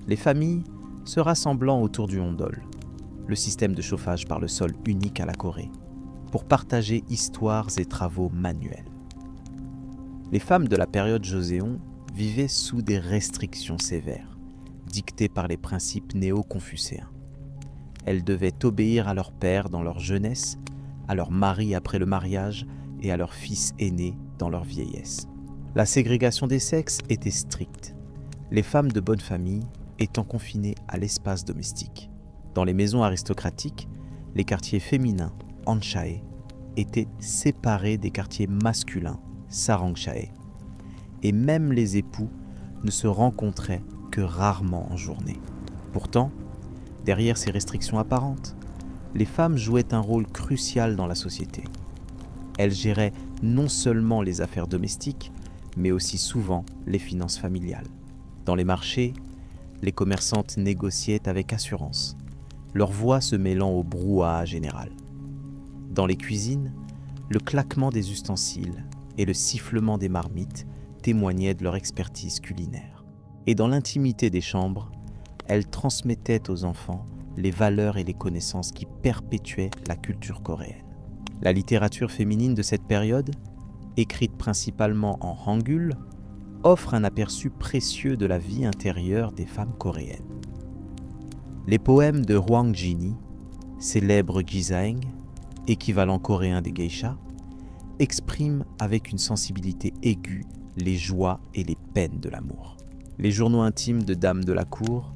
Les familles se rassemblant autour du hondol, le système de chauffage par le sol unique à la Corée, pour partager histoires et travaux manuels. Les femmes de la période Joseon vivaient sous des restrictions sévères, dictées par les principes néo-confucéens. Elles devaient obéir à leur père dans leur jeunesse, à leur mari après le mariage et à leur fils aîné dans leur vieillesse. La ségrégation des sexes était stricte, les femmes de bonne famille étant confinées à l'espace domestique. Dans les maisons aristocratiques, les quartiers féminins, Anchae, étaient séparés des quartiers masculins, Sarangchae, et même les époux ne se rencontraient que rarement en journée. Pourtant, derrière ces restrictions apparentes, les femmes jouaient un rôle crucial dans la société. Elles géraient non seulement les affaires domestiques, mais aussi souvent les finances familiales. Dans les marchés, les commerçantes négociaient avec assurance, leur voix se mêlant au brouhaha général. Dans les cuisines, le claquement des ustensiles et le sifflement des marmites témoignaient de leur expertise culinaire. Et dans l'intimité des chambres, elles transmettaient aux enfants les valeurs et les connaissances qui perpétuaient la culture coréenne. La littérature féminine de cette période, écrite principalement en hangul, offre un aperçu précieux de la vie intérieure des femmes coréennes. Les poèmes de Hwang Jini, célèbre gisaeng, équivalent coréen des geishas, expriment avec une sensibilité aiguë les joies et les peines de l'amour. Les journaux intimes de dames de la cour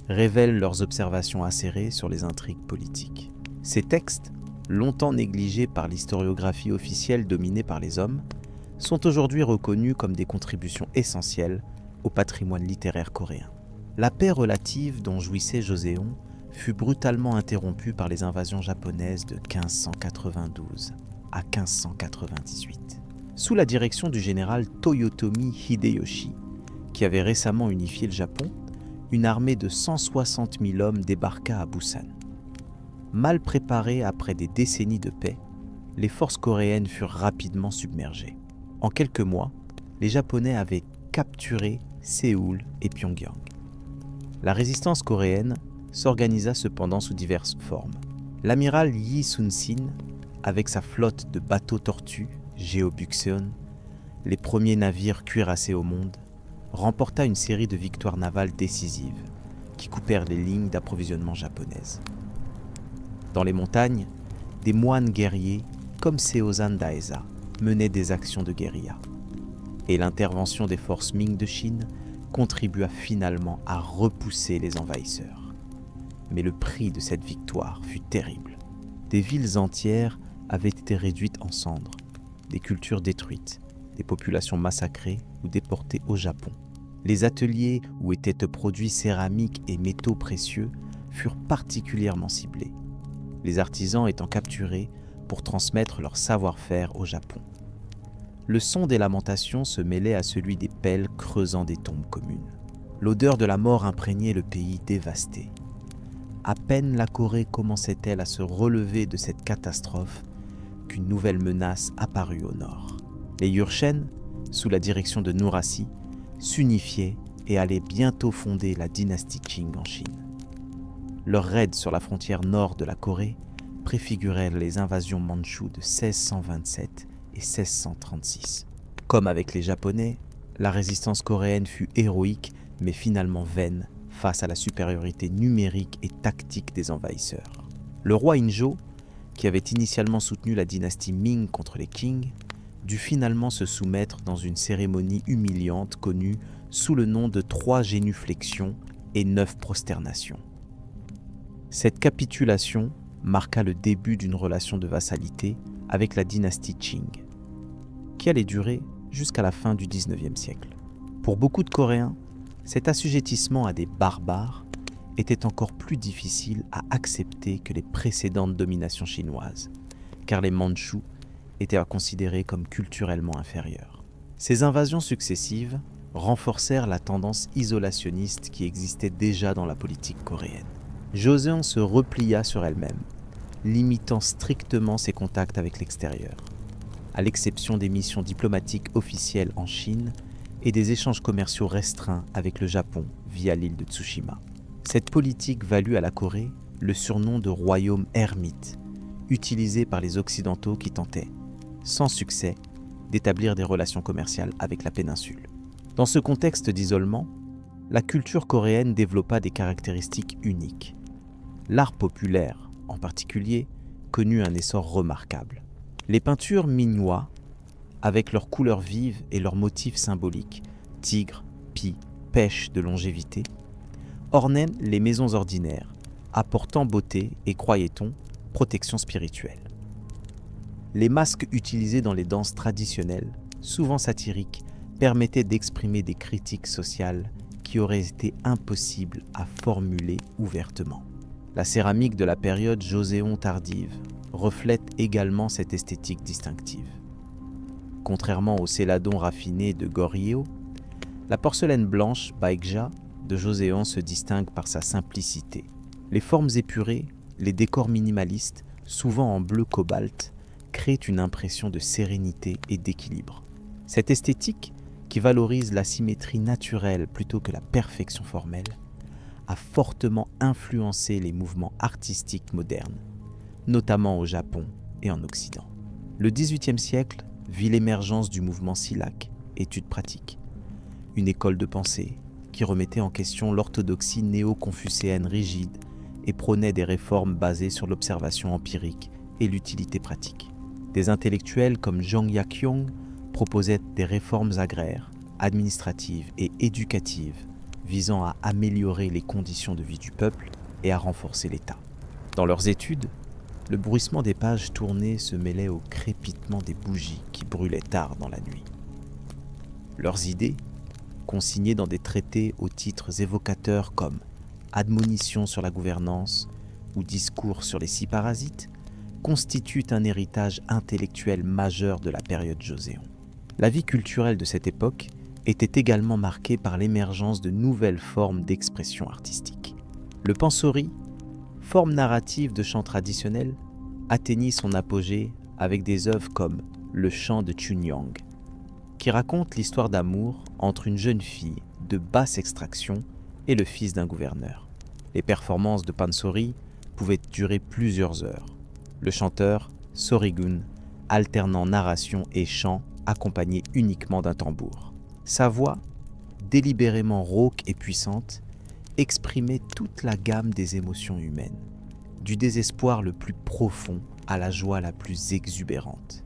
révèlent leurs observations acérées sur les intrigues politiques. Ces textes, longtemps négligés par l'historiographie officielle dominée par les hommes, sont aujourd'hui reconnus comme des contributions essentielles au patrimoine littéraire coréen. La paix relative dont jouissait Joseon fut brutalement interrompue par les invasions japonaises de 1592 à 1598. Sous la direction du général Toyotomi Hideyoshi, qui avait récemment unifié le Japon, une armée de 160 000 hommes débarqua à Busan. Mal préparées après des décennies de paix, les forces coréennes furent rapidement submergées. En quelques mois, les Japonais avaient capturé Séoul et Pyongyang. La résistance coréenne s'organisa cependant sous diverses formes. L'amiral Yi Sun-sin, avec sa flotte de bateaux tortues, Geobukseon, les premiers navires cuirassés au monde, remporta une série de victoires navales décisives qui coupèrent les lignes d'approvisionnement japonaises. Dans les montagnes, des moines guerriers comme Seozan Daesa menaient des actions de guérilla. Et l'intervention des forces Ming de Chine contribua finalement à repousser les envahisseurs. Mais le prix de cette victoire fut terrible. Des villes entières avaient été réduites en cendres, des cultures détruites, des populations massacrées ou déportées au Japon. Les ateliers où étaient produits céramiques et métaux précieux furent particulièrement ciblés, les artisans étant capturés pour transmettre leur savoir-faire au Japon. Le son des lamentations se mêlait à celui des pelles creusant des tombes communes. L'odeur de la mort imprégnait le pays dévasté. À peine la Corée commençait-elle à se relever de cette catastrophe qu'une nouvelle menace apparut au nord. Les Yurchen, sous la direction de Nurhaci, s'unifiaient et allaient bientôt fonder la dynastie Qing en Chine. Leur raid sur la frontière nord de la Corée préfigurait les invasions mandchoues de 1627 et 1636. Comme avec les Japonais, la résistance coréenne fut héroïque mais finalement vaine face à la supériorité numérique et tactique des envahisseurs. Le roi Injo, qui avait initialement soutenu la dynastie Ming contre les Qing, dut finalement se soumettre dans une cérémonie humiliante connue sous le nom de 3 génuflexions et 9 prosternations. Cette capitulation marqua le début d'une relation de vassalité avec la dynastie Qing, qui allait durer jusqu'à la fin du XIXe siècle. Pour beaucoup de Coréens, cet assujettissement à des barbares était encore plus difficile à accepter que les précédentes dominations chinoises, car les Mandchous étaient considérés comme culturellement inférieurs. Ces invasions successives renforcèrent la tendance isolationniste qui existait déjà dans la politique coréenne. Joseon se replia sur elle-même, limitant strictement ses contacts avec l'extérieur, à l'exception des missions diplomatiques officielles en Chine et des échanges commerciaux restreints avec le Japon via l'île de Tsushima. Cette politique valut à la Corée le surnom de royaume ermite, utilisé par les Occidentaux qui tentaient, sans succès, d'établir des relations commerciales avec la péninsule. Dans ce contexte d'isolement, la culture coréenne développa des caractéristiques uniques. L'art populaire, en particulier, connut un essor remarquable. Les peintures minhwa, avec leurs couleurs vives et leurs motifs symboliques, tigre, pie, pêche de longévité, ornaient les maisons ordinaires, apportant beauté et, croyait-on, protection spirituelle. Les masques utilisés dans les danses traditionnelles, souvent satiriques, permettaient d'exprimer des critiques sociales qui auraient été impossibles à formuler ouvertement. La céramique de la période Joseon tardive reflète également cette esthétique distinctive. Contrairement au céladon raffiné de Goryeo, la porcelaine blanche Baekja de Joseon se distingue par sa simplicité. Les formes épurées, les décors minimalistes, souvent en bleu cobalt, créent une impression de sérénité et d'équilibre. Cette esthétique, qui valorise la symétrie naturelle plutôt que la perfection formelle, a fortement influencé les mouvements artistiques modernes, notamment au Japon et en Occident. Le XVIIIe siècle vit l'émergence du mouvement Silac, études pratiques, une école de pensée qui remettait en question l'orthodoxie néo-confucéenne rigide et prônait des réformes basées sur l'observation empirique et l'utilité pratique. Des intellectuels comme Jang Yak-yong proposaient des réformes agraires, administratives et éducatives visant à améliorer les conditions de vie du peuple et à renforcer l'État. Dans leurs études, le bruissement des pages tournées se mêlait au crépitement des bougies qui brûlaient tard dans la nuit. Leurs idées, consignées dans des traités aux titres évocateurs comme Admonition sur la gouvernance ou Discours sur les 6 parasites, constituent un héritage intellectuel majeur de la période Joseon. La vie culturelle de cette époque était également marquée par l'émergence de nouvelles formes d'expression artistique. Le pansori, forme narrative de chant traditionnel, atteignit son apogée avec des œuvres comme Le chant de Chunyang, qui raconte l'histoire d'amour entre une jeune fille de basse extraction et le fils d'un gouverneur. Les performances de pansori pouvaient durer plusieurs heures. Le chanteur, Sorigun, alternant narration et chant accompagné uniquement d'un tambour. Sa voix, délibérément rauque et puissante, exprimait toute la gamme des émotions humaines, du désespoir le plus profond à la joie la plus exubérante.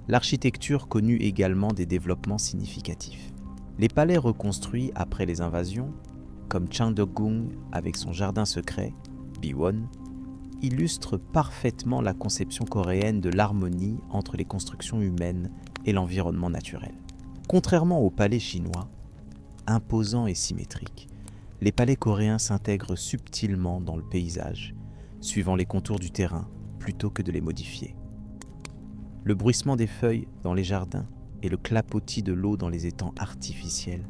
L'architecture connut également des développements significatifs. Les palais reconstruits après les invasions, comme Changdeokgung avec son jardin secret, Biwon, illustrent parfaitement la conception coréenne de l'harmonie entre les constructions humaines et l'environnement naturel. Contrairement aux palais chinois, imposants et symétriques, les palais coréens s'intègrent subtilement dans le paysage, suivant les contours du terrain plutôt que de les modifier. Le bruissement des feuilles dans les jardins et le clapotis de l'eau dans les étangs artificiels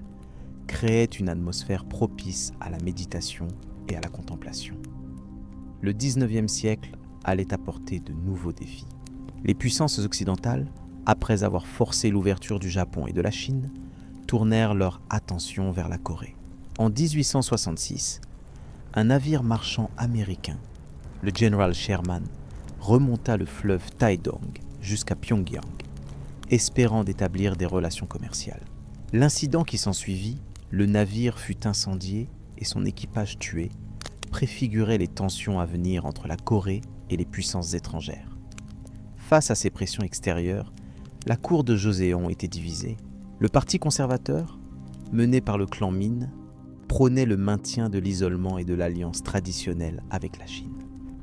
créaient une atmosphère propice à la méditation et à la contemplation. Le XIXe siècle allait apporter de nouveaux défis. Les puissances occidentales, après avoir forcé l'ouverture du Japon et de la Chine, tournèrent leur attention vers la Corée. En 1866, un navire marchand américain, le General Sherman, remonta le fleuve Taedong jusqu'à Pyongyang, espérant d'établir des relations commerciales. L'incident qui s'ensuivit, le navire fut incendié et son équipage tué, préfigurait les tensions à venir entre la Corée et les puissances étrangères. Face à ces pressions extérieures, la cour de Joseon était divisée. Le parti conservateur, mené par le clan Min, prônait le maintien de l'isolement et de l'alliance traditionnelle avec la Chine.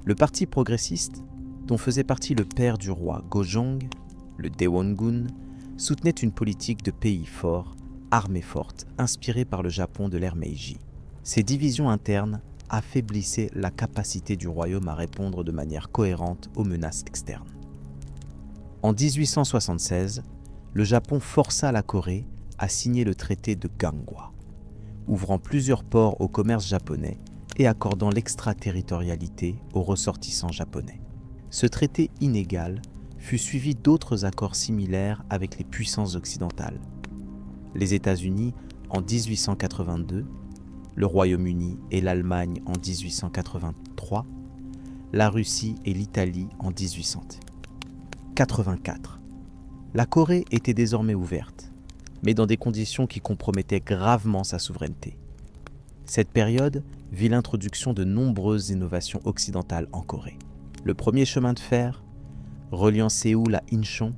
Le parti progressiste, dont faisait partie le père du roi Gojong, le Daewon-gun, soutenait une politique de pays fort, armée forte, inspirée par le Japon de l'ère Meiji. Ces divisions internes affaiblissaient la capacité du royaume à répondre de manière cohérente aux menaces externes. En 1876, le Japon força la Corée à signer le traité de Ganghwa, ouvrant plusieurs ports au commerce japonais et accordant l'extraterritorialité aux ressortissants japonais. Ce traité inégal fut suivi d'autres accords similaires avec les puissances occidentales. Les États-Unis en 1882, le Royaume-Uni et l'Allemagne en 1883, 1883, la Russie et l'Italie en 1884. La Corée était désormais ouverte, mais dans des conditions qui compromettaient gravement sa souveraineté. Cette période vit l'introduction de nombreuses innovations occidentales en Corée. Le premier chemin de fer, reliant Séoul à Incheon,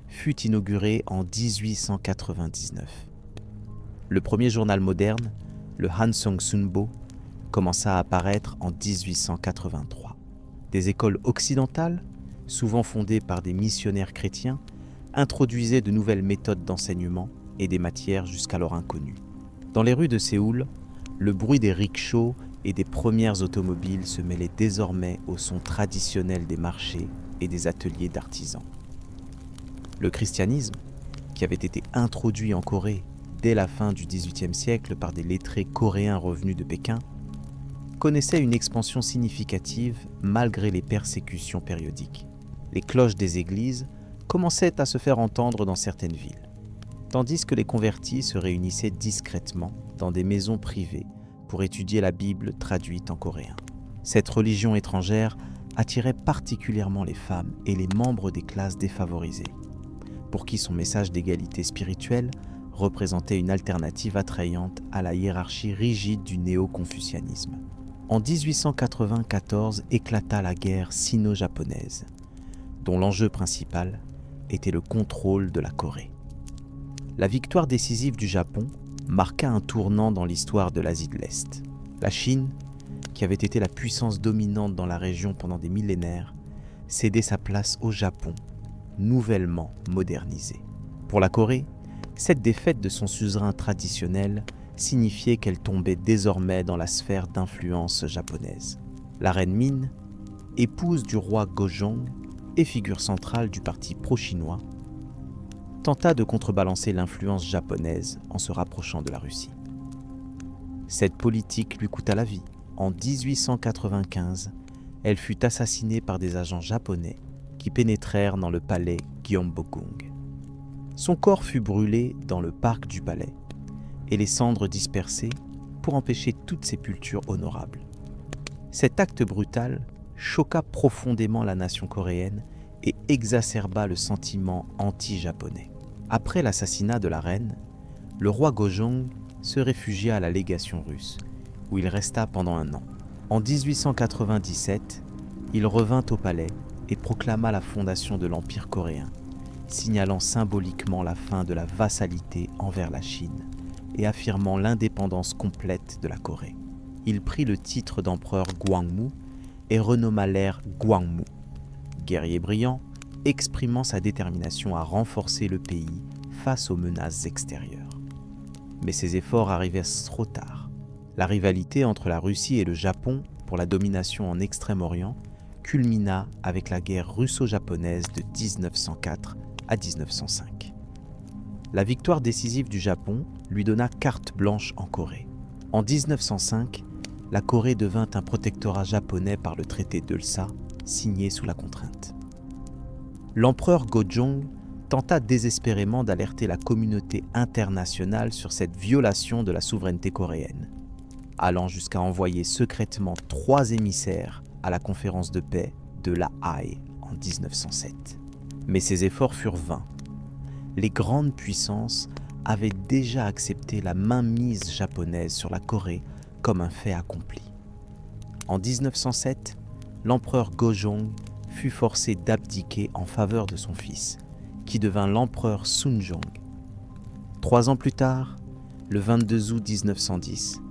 fut inauguré en 1899. Le premier journal moderne, le Hansong Sunbo, commença à apparaître en 1883. Des écoles occidentales, souvent fondées par des missionnaires chrétiens, introduisaient de nouvelles méthodes d'enseignement et des matières jusqu'alors inconnues. Dans les rues de Séoul, le bruit des rickshaws et des premières automobiles se mêlait désormais au son traditionnel des marchés et des ateliers d'artisans. Le christianisme, qui avait été introduit en Corée dès la fin du XVIIIe siècle par des lettrés coréens revenus de Pékin, connaissait une expansion significative malgré les persécutions périodiques. Les cloches des églises commençaient à se faire entendre dans certaines villes, tandis que les convertis se réunissaient discrètement dans des maisons privées pour étudier la Bible traduite en coréen. Cette religion étrangère attirait particulièrement les femmes et les membres des classes défavorisées, pour qui son message d'égalité spirituelle représentait une alternative attrayante à la hiérarchie rigide du néo-confucianisme. En 1894 éclata la guerre sino-japonaise, dont l'enjeu principal était le contrôle de la Corée. La victoire décisive du Japon marqua un tournant dans l'histoire de l'Asie de l'Est. La Chine, qui avait été la puissance dominante dans la région pendant des millénaires, cédait sa place au Japon, nouvellement modernisé. Pour la Corée, cette défaite de son suzerain traditionnel signifiait qu'elle tombait désormais dans la sphère d'influence japonaise. La reine Min, épouse du roi Gojong et figure centrale du parti pro-chinois, tenta de contrebalancer l'influence japonaise en se rapprochant de la Russie. Cette politique lui coûta la vie. En 1895, elle fut assassinée par des agents japonais qui pénétrèrent dans le palais Gyeongbokgung. Son corps fut brûlé dans le parc du palais et les cendres dispersées pour empêcher toute sépulture honorable. Cet acte brutal choqua profondément la nation coréenne et exacerba le sentiment anti-japonais. Après l'assassinat de la reine, le roi Gojong se réfugia à la légation russe, où il resta pendant 1 an. En 1897, il revint au palais et proclama la fondation de l'Empire coréen, signalant symboliquement la fin de la vassalité envers la Chine et affirmant l'indépendance complète de la Corée. Il prit le titre d'empereur Gwangmu et renomma l'ère Gwangmu, guerrier brillant, exprimant sa détermination à renforcer le pays face aux menaces extérieures. Mais ses efforts arrivaient trop tard. La rivalité entre la Russie et le Japon pour la domination en Extrême-Orient culmina avec la guerre russo-japonaise de 1904 à 1905. La victoire décisive du Japon lui donna carte blanche en Corée. En 1905, la Corée devint un protectorat japonais par le traité d'Eulsa, signé sous la contrainte. L'empereur Gojong tenta désespérément d'alerter la communauté internationale sur cette violation de la souveraineté coréenne, allant jusqu'à envoyer secrètement 3 émissaires à la conférence de paix de La Haye en 1907. Mais ces efforts furent vains. Les grandes puissances avaient déjà accepté la mainmise japonaise sur la Corée comme un fait accompli. En 1907, l'empereur Gojong fut forcé d'abdiquer en faveur de son fils, qui devint l'empereur Sunjong. 3 ans plus tard, le 22 août 1910,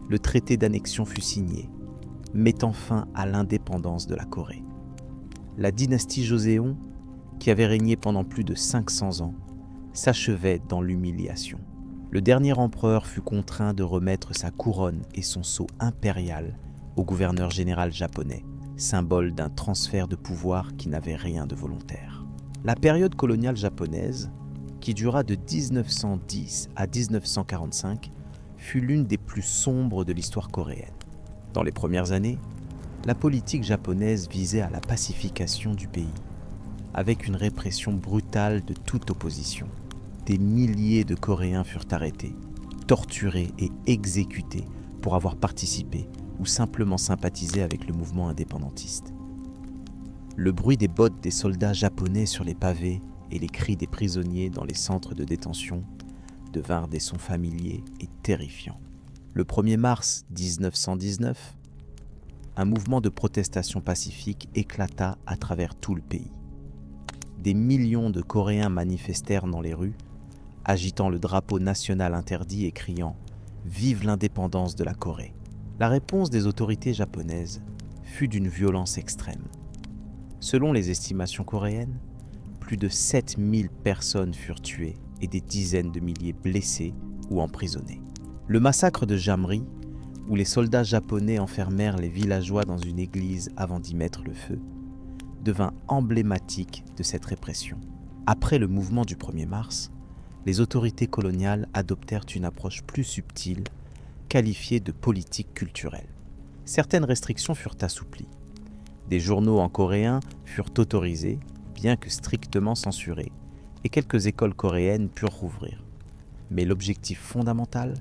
le traité d'annexion fut signé, mettant fin à l'indépendance de la Corée. La dynastie Joseon, qui avait régné pendant plus de 500 ans, s'achevait dans l'humiliation. Le dernier empereur fut contraint de remettre sa couronne et son sceau impérial au gouverneur général japonais, symbole d'un transfert de pouvoir qui n'avait rien de volontaire. La période coloniale japonaise, qui dura de 1910 à 1945, fut l'une des plus sombres de l'histoire coréenne. Dans les premières années, la politique japonaise visait à la pacification du pays, avec une répression brutale de toute opposition. Des milliers de Coréens furent arrêtés, torturés et exécutés pour avoir participé ou simplement sympathiser avec le mouvement indépendantiste. Le bruit des bottes des soldats japonais sur les pavés et les cris des prisonniers dans les centres de détention devinrent des sons familiers et terrifiants. Le 1er mars 1919, un mouvement de protestation pacifique éclata à travers tout le pays. Des millions de Coréens manifestèrent dans les rues, agitant le drapeau national interdit et criant « Vive l'indépendance de la Corée !» La réponse des autorités japonaises fut d'une violence extrême. Selon les estimations coréennes, plus de 7000 personnes furent tuées et des dizaines de milliers blessées ou emprisonnées. Le massacre de Jamri, où les soldats japonais enfermèrent les villageois dans une église avant d'y mettre le feu, devint emblématique de cette répression. Après le mouvement du 1er mars, les autorités coloniales adoptèrent une approche plus subtile, qualifiée de politique culturelle. Certaines restrictions furent assouplies. Des journaux en coréen furent autorisés, bien que strictement censurés, et quelques écoles coréennes purent rouvrir. Mais l'objectif fondamental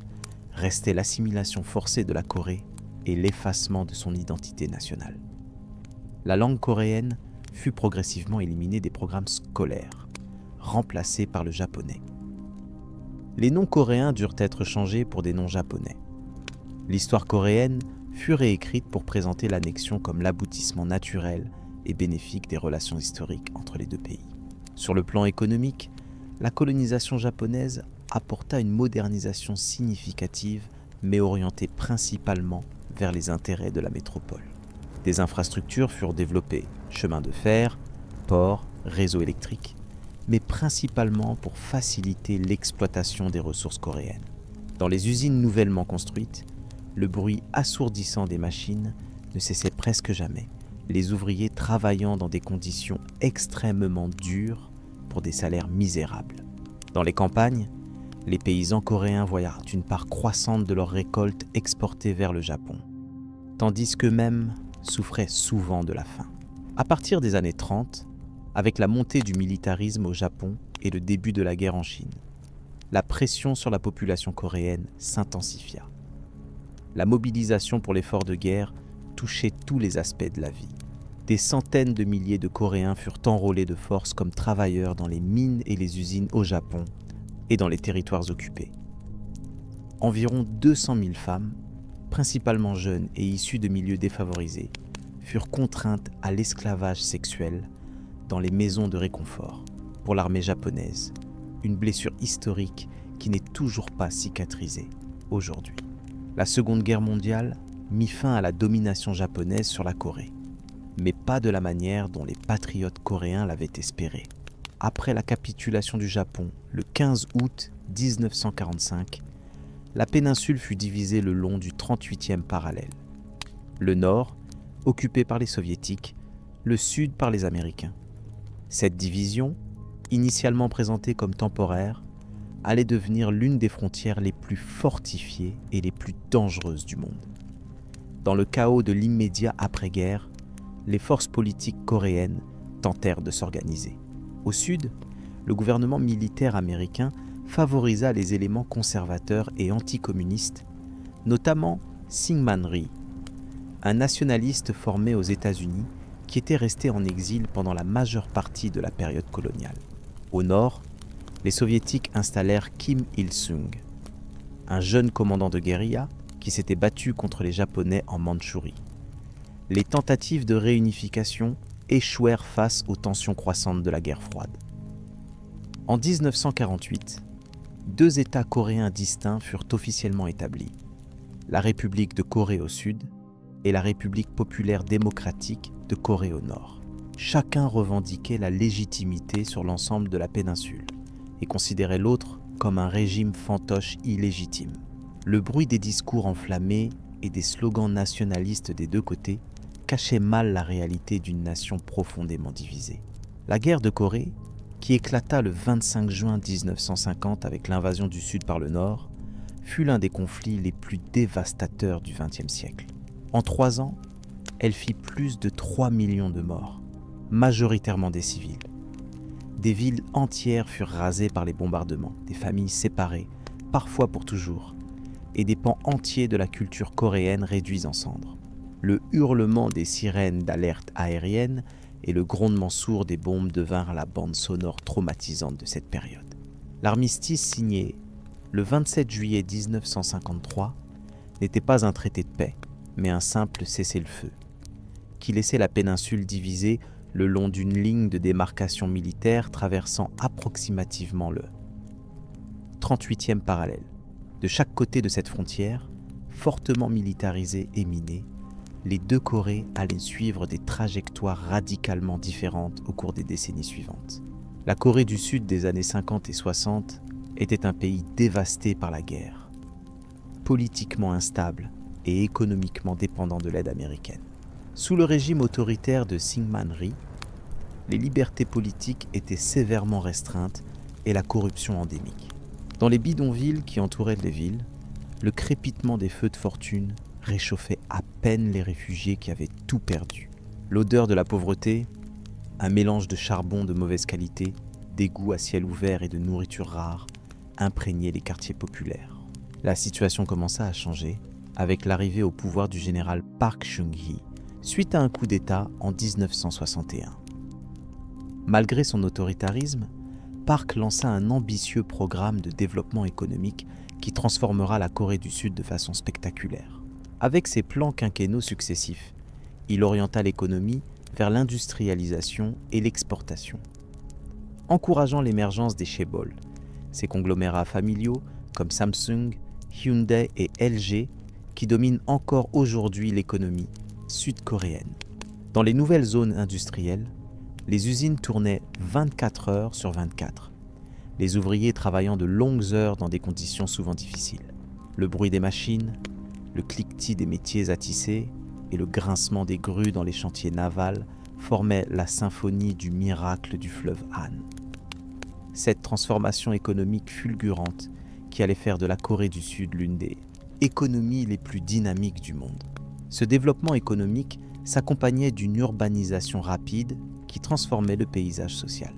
restait l'assimilation forcée de la Corée et l'effacement de son identité nationale. La langue coréenne fut progressivement éliminée des programmes scolaires, remplacée par le japonais. Les noms coréens durent être changés pour des noms japonais. L'histoire coréenne fut réécrite pour présenter l'annexion comme l'aboutissement naturel et bénéfique des relations historiques entre les deux pays. Sur le plan économique, la colonisation japonaise apporta une modernisation significative, mais orientée principalement vers les intérêts de la métropole. Des infrastructures furent développées, chemins de fer, ports, réseaux électriques, mais principalement pour faciliter l'exploitation des ressources coréennes. Dans les usines nouvellement construites, le bruit assourdissant des machines ne cessait presque jamais, les ouvriers travaillant dans des conditions extrêmement dures pour des salaires misérables. Dans les campagnes, les paysans coréens voyèrent une part croissante de leurs récoltes exportées vers le Japon, tandis qu'eux-mêmes souffraient souvent de la faim. À partir des années 30, avec la montée du militarisme au Japon et le début de la guerre en Chine, la pression sur la population coréenne s'intensifia. La mobilisation pour l'effort de guerre touchait tous les aspects de la vie. Des centaines de milliers de Coréens furent enrôlés de force comme travailleurs dans les mines et les usines au Japon et dans les territoires occupés. Environ 200 000 femmes, principalement jeunes et issues de milieux défavorisés, furent contraintes à l'esclavage sexuel dans les maisons de réconfort. Pour l'armée japonaise, une blessure historique qui n'est toujours pas cicatrisée aujourd'hui. La Seconde Guerre mondiale mit fin à la domination japonaise sur la Corée, mais pas de la manière dont les patriotes coréens l'avaient espéré. Après la capitulation du Japon, le 15 août 1945, la péninsule fut divisée le long du 38e parallèle. Le nord, occupé par les soviétiques, le sud par les Américains. Cette division, initialement présentée comme temporaire, allait devenir l'une des frontières les plus fortifiées et les plus dangereuses du monde. Dans le chaos de l'immédiat après-guerre, les forces politiques coréennes tentèrent de s'organiser. Au sud, le gouvernement militaire américain favorisa les éléments conservateurs et anticommunistes, notamment Syngman Rhee, un nationaliste formé aux États-Unis qui était resté en exil pendant la majeure partie de la période coloniale. Au nord, les soviétiques installèrent Kim Il-sung, un jeune commandant de guérilla qui s'était battu contre les Japonais en Mandchourie. Les tentatives de réunification échouèrent face aux tensions croissantes de la guerre froide. En 1948, 2 États coréens distincts furent officiellement établis, la République de Corée au sud et la République populaire démocratique de Corée au nord. Chacun revendiquait la légitimité sur l'ensemble de la péninsule et considérait l'autre comme un régime fantoche illégitime. Le bruit des discours enflammés et des slogans nationalistes des deux côtés cachait mal la réalité d'une nation profondément divisée. La guerre de Corée, qui éclata le 25 juin 1950 avec l'invasion du Sud par le Nord, fut l'un des conflits les plus dévastateurs du XXe siècle. En 3 ans, elle fit plus de 3 millions de morts, majoritairement des civils. Des villes entières furent rasées par les bombardements, des familles séparées, parfois pour toujours, et des pans entiers de la culture coréenne réduits en cendres. Le hurlement des sirènes d'alerte aérienne et le grondement sourd des bombes devinrent la bande sonore traumatisante de cette période. L'armistice signé le 27 juillet 1953 n'était pas un traité de paix, mais un simple cessez-le-feu, qui laissait la péninsule divisée le long d'une ligne de démarcation militaire traversant approximativement le 38e parallèle. De chaque côté de cette frontière, fortement militarisée et minée, les deux Corées allaient suivre des trajectoires radicalement différentes au cours des décennies suivantes. La Corée du Sud des années 50 et 60 était un pays dévasté par la guerre, politiquement instable et économiquement dépendant de l'aide américaine. Sous le régime autoritaire de Syngman Rhee, les libertés politiques étaient sévèrement restreintes et la corruption endémique. Dans les bidonvilles qui entouraient les villes, le crépitement des feux de fortune réchauffait à peine les réfugiés qui avaient tout perdu. L'odeur de la pauvreté, un mélange de charbon de mauvaise qualité, d'égouts à ciel ouvert et de nourriture rare, imprégnait les quartiers populaires. La situation commença à changer avec l'arrivée au pouvoir du général Park Chung-hee, suite à un coup d'État en 1961. Malgré son autoritarisme, Park lança un ambitieux programme de développement économique qui transformera la Corée du Sud de façon spectaculaire. Avec ses plans quinquennaux successifs, il orienta l'économie vers l'industrialisation et l'exportation, encourageant l'émergence des chaebols, ces conglomérats familiaux comme Samsung, Hyundai et LG qui dominent encore aujourd'hui l'économie sud-coréenne. Dans les nouvelles zones industrielles, les usines tournaient 24 heures sur 24, les ouvriers travaillant de longues heures dans des conditions souvent difficiles. Le bruit des machines, le cliquetis des métiers à tisser et le grincement des grues dans les chantiers navals formaient la symphonie du miracle du fleuve Han. Cette transformation économique fulgurante qui allait faire de la Corée du Sud l'une des économies les plus dynamiques du monde. Ce développement économique s'accompagnait d'une urbanisation rapide qui transformait le paysage social.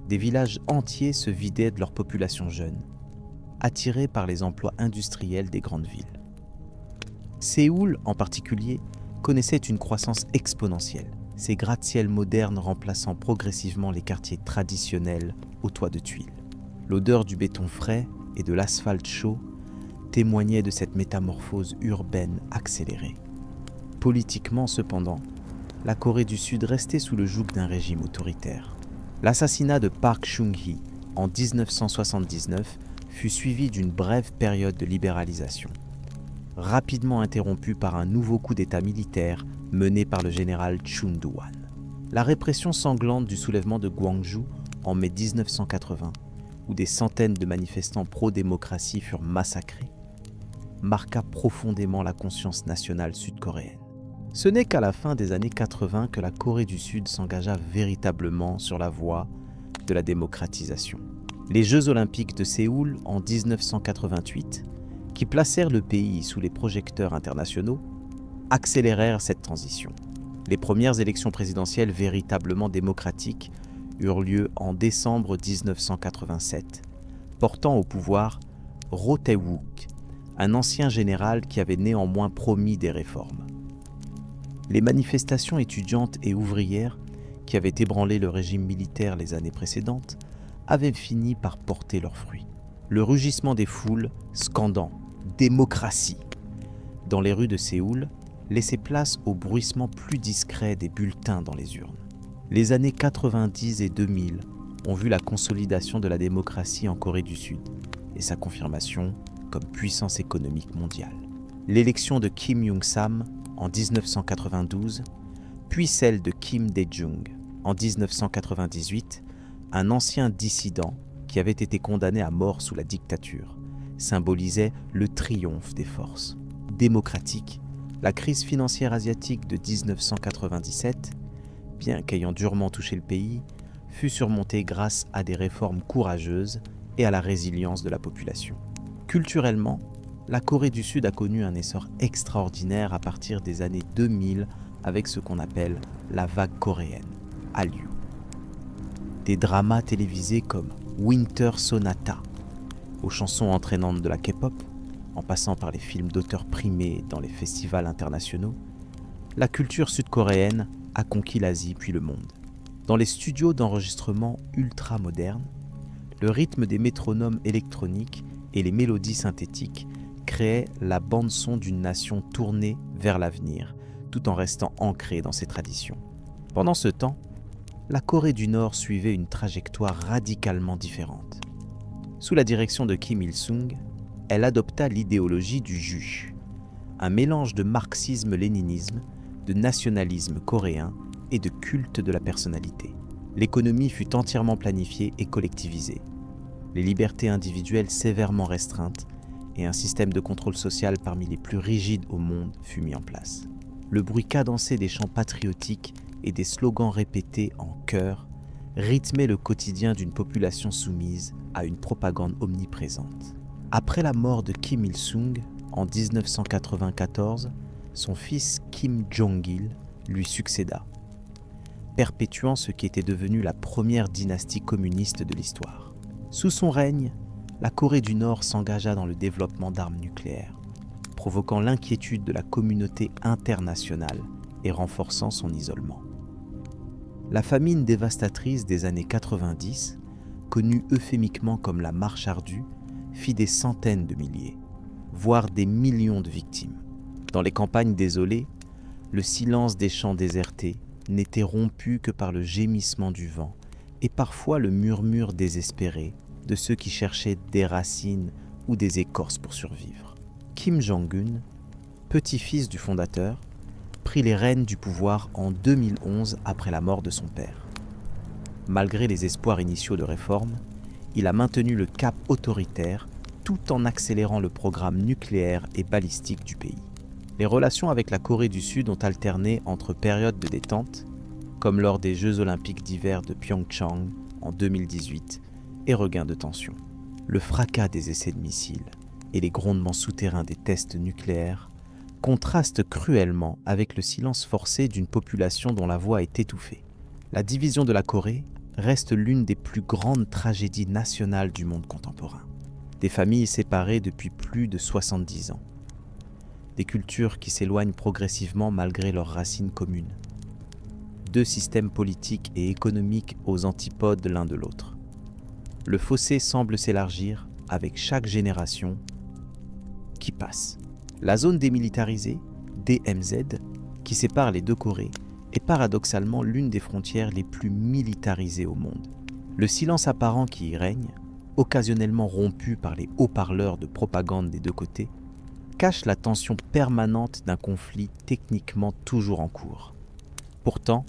Des villages entiers se vidaient de leur population jeune, attirés par les emplois industriels des grandes villes. Séoul, en particulier, connaissait une croissance exponentielle, ses gratte-ciels modernes remplaçant progressivement les quartiers traditionnels aux toits de tuiles. L'odeur du béton frais et de l'asphalte chaud témoignait de cette métamorphose urbaine accélérée. Politiquement, cependant, la Corée du Sud restait sous le joug d'un régime autoritaire. L'assassinat de Park Chung-hee en 1979 fut suivi d'une brève période de libéralisation, rapidement interrompue par un nouveau coup d'État militaire mené par le général Chun Doo-hwan. La répression sanglante du soulèvement de Gwangju en mai 1980, où des centaines de manifestants pro-démocratie furent massacrés, marqua profondément la conscience nationale sud-coréenne. Ce n'est qu'à la fin des années 80 que la Corée du Sud s'engagea véritablement sur la voie de la démocratisation. Les Jeux olympiques de Séoul en 1988, qui placèrent le pays sous les projecteurs internationaux, accélérèrent cette transition. Les premières élections présidentielles véritablement démocratiques eurent lieu en décembre 1987, portant au pouvoir Roh Tae-wook, un ancien général qui avait néanmoins promis des réformes. Les manifestations étudiantes et ouvrières qui avaient ébranlé le régime militaire les années précédentes avaient fini par porter leurs fruits. Le rugissement des foules, scandant « démocratie » dans les rues de Séoul, laissait place au bruissement plus discret des bulletins dans les urnes. Les années 90 et 2000 ont vu la consolidation de la démocratie en Corée du Sud et sa confirmation comme puissance économique mondiale. L'élection de Kim Young-sam en 1992, puis celle de Kim Dae-jung en 1998, un ancien dissident qui avait été condamné à mort sous la dictature, symbolisait le triomphe des forces démocratiques. La crise financière asiatique de 1997, bien qu'ayant durement touché le pays, fut surmontée grâce à des réformes courageuses et à la résilience de la population. Culturellement, la Corée du Sud a connu un essor extraordinaire à partir des années 2000 avec ce qu'on appelle la vague coréenne, Hallyu. Des dramas télévisés comme Winter Sonata, aux chansons entraînantes de la K-pop, en passant par les films d'auteurs primés dans les festivals internationaux, la culture sud-coréenne a conquis l'Asie puis le monde. Dans les studios d'enregistrement ultra modernes, le rythme des métronomes électroniques et les mélodies synthétiques créaient la bande-son d'une nation tournée vers l'avenir, tout en restant ancrée dans ses traditions. Pendant ce temps, la Corée du Nord suivait une trajectoire radicalement différente. Sous la direction de Kim Il-sung, elle adopta l'idéologie du Juche, un mélange de marxisme-léninisme, de nationalisme coréen et de culte de la personnalité. L'économie fut entièrement planifiée et collectivisée, les libertés individuelles sévèrement restreintes et un système de contrôle social parmi les plus rigides au monde fut mis en place. Le bruit cadencé des chants patriotiques et des slogans répétés en chœur rythmait le quotidien d'une population soumise à une propagande omniprésente. Après la mort de Kim Il-sung, en 1994, son fils Kim Jong-il lui succéda, perpétuant ce qui était devenu la première dynastie communiste de l'histoire. Sous son règne, la Corée du Nord s'engagea dans le développement d'armes nucléaires, provoquant l'inquiétude de la communauté internationale et renforçant son isolement. La famine dévastatrice des années 90, connue euphémiquement comme la Marche ardue, fit des centaines de milliers, voire des millions de victimes. Dans les campagnes désolées, le silence des champs désertés n'était rompu que par le gémissement du vent et parfois le murmure désespéré de ceux qui cherchaient des racines ou des écorces pour survivre. Kim Jong-un, petit-fils du fondateur, prit les rênes du pouvoir en 2011 après la mort de son père. Malgré les espoirs initiaux de réforme, il a maintenu le cap autoritaire tout en accélérant le programme nucléaire et balistique du pays. Les relations avec la Corée du Sud ont alterné entre périodes de détente, comme lors des Jeux olympiques d'hiver de Pyeongchang en 2018, et regains de tension. Le fracas des essais de missiles et les grondements souterrains des tests nucléaires contrastent cruellement avec le silence forcé d'une population dont la voix est étouffée. La division de la Corée reste l'une des plus grandes tragédies nationales du monde contemporain. Des familles séparées depuis plus de 70 ans. Des cultures qui s'éloignent progressivement malgré leurs racines communes. Deux systèmes politiques et économiques aux antipodes l'un de l'autre. Le fossé semble s'élargir avec chaque génération qui passe. La zone démilitarisée, DMZ, qui sépare les deux Corées, est paradoxalement l'une des frontières les plus militarisées au monde. Le silence apparent qui y règne, occasionnellement rompu par les haut-parleurs de propagande des deux côtés, cache la tension permanente d'un conflit techniquement toujours en cours. Pourtant,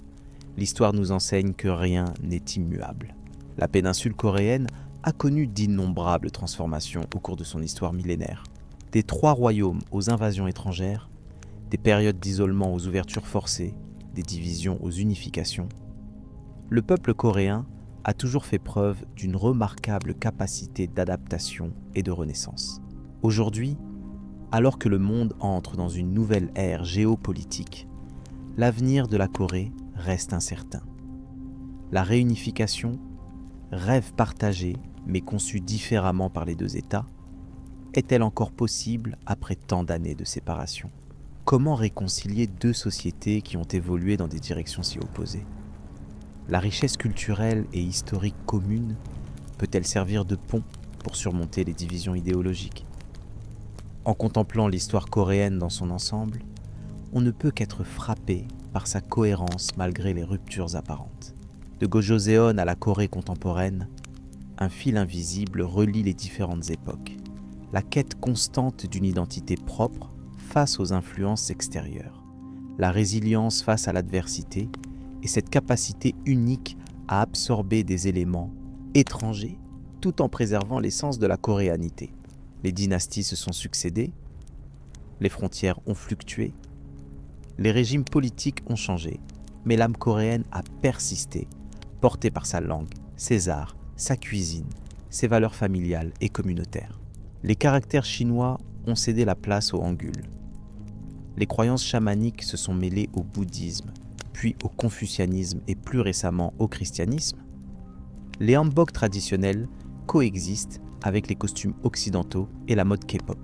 l'histoire nous enseigne que rien n'est immuable. La péninsule coréenne a connu d'innombrables transformations au cours de son histoire millénaire. Des 3 royaumes aux invasions étrangères, des périodes d'isolement aux ouvertures forcées, des divisions aux unifications, le peuple coréen a toujours fait preuve d'une remarquable capacité d'adaptation et de renaissance. Aujourd'hui, alors que le monde entre dans une nouvelle ère géopolitique, l'avenir de la Corée reste incertain. La réunification, rêve partagé mais conçu différemment par les deux États, est-elle encore possible après tant d'années de séparation ? Comment réconcilier deux sociétés qui ont évolué dans des directions si opposées ? La richesse culturelle et historique commune peut-elle servir de pont pour surmonter les divisions idéologiques ? En contemplant l'histoire coréenne dans son ensemble, on ne peut qu'être frappé par sa cohérence malgré les ruptures apparentes. De Gojoseon à la Corée contemporaine, un fil invisible relie les différentes époques. La quête constante d'une identité propre face aux influences extérieures, la résilience face à l'adversité et cette capacité unique à absorber des éléments étrangers tout en préservant l'essence de la coréanité. Les dynasties se sont succédées, les frontières ont fluctué, les régimes politiques ont changé, mais l'âme coréenne a persisté, portée par sa langue, ses arts, sa cuisine, ses valeurs familiales et communautaires. Les caractères chinois ont cédé la place au hangul. Les croyances chamaniques se sont mêlées au bouddhisme, puis au confucianisme et plus récemment au christianisme. Les hanboks traditionnels coexistent avec les costumes occidentaux et la mode K-pop.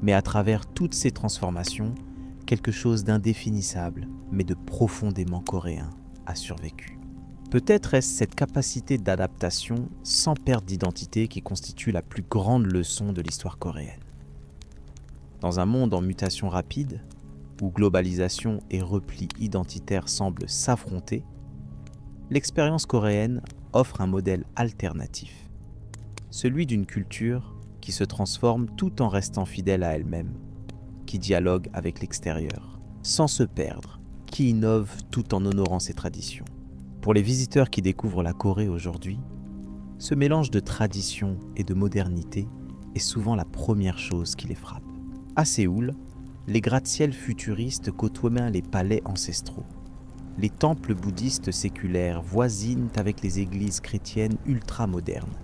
Mais à travers toutes ces transformations, quelque chose d'indéfinissable, mais de profondément coréen, a survécu. Peut-être est-ce cette capacité d'adaptation sans perte d'identité qui constitue la plus grande leçon de l'histoire coréenne. Dans un monde en mutation rapide, où globalisation et repli identitaire semblent s'affronter, l'expérience coréenne offre un modèle alternatif, celui d'une culture qui se transforme tout en restant fidèle à elle-même, qui dialogue avec l'extérieur, sans se perdre, qui innove tout en honorant ses traditions. Pour les visiteurs qui découvrent la Corée aujourd'hui, ce mélange de tradition et de modernité est souvent la première chose qui les frappe. À Séoul, les gratte-ciels futuristes côtoient bien les palais ancestraux. Les temples bouddhistes séculaires voisinent avec les églises chrétiennes ultra-modernes.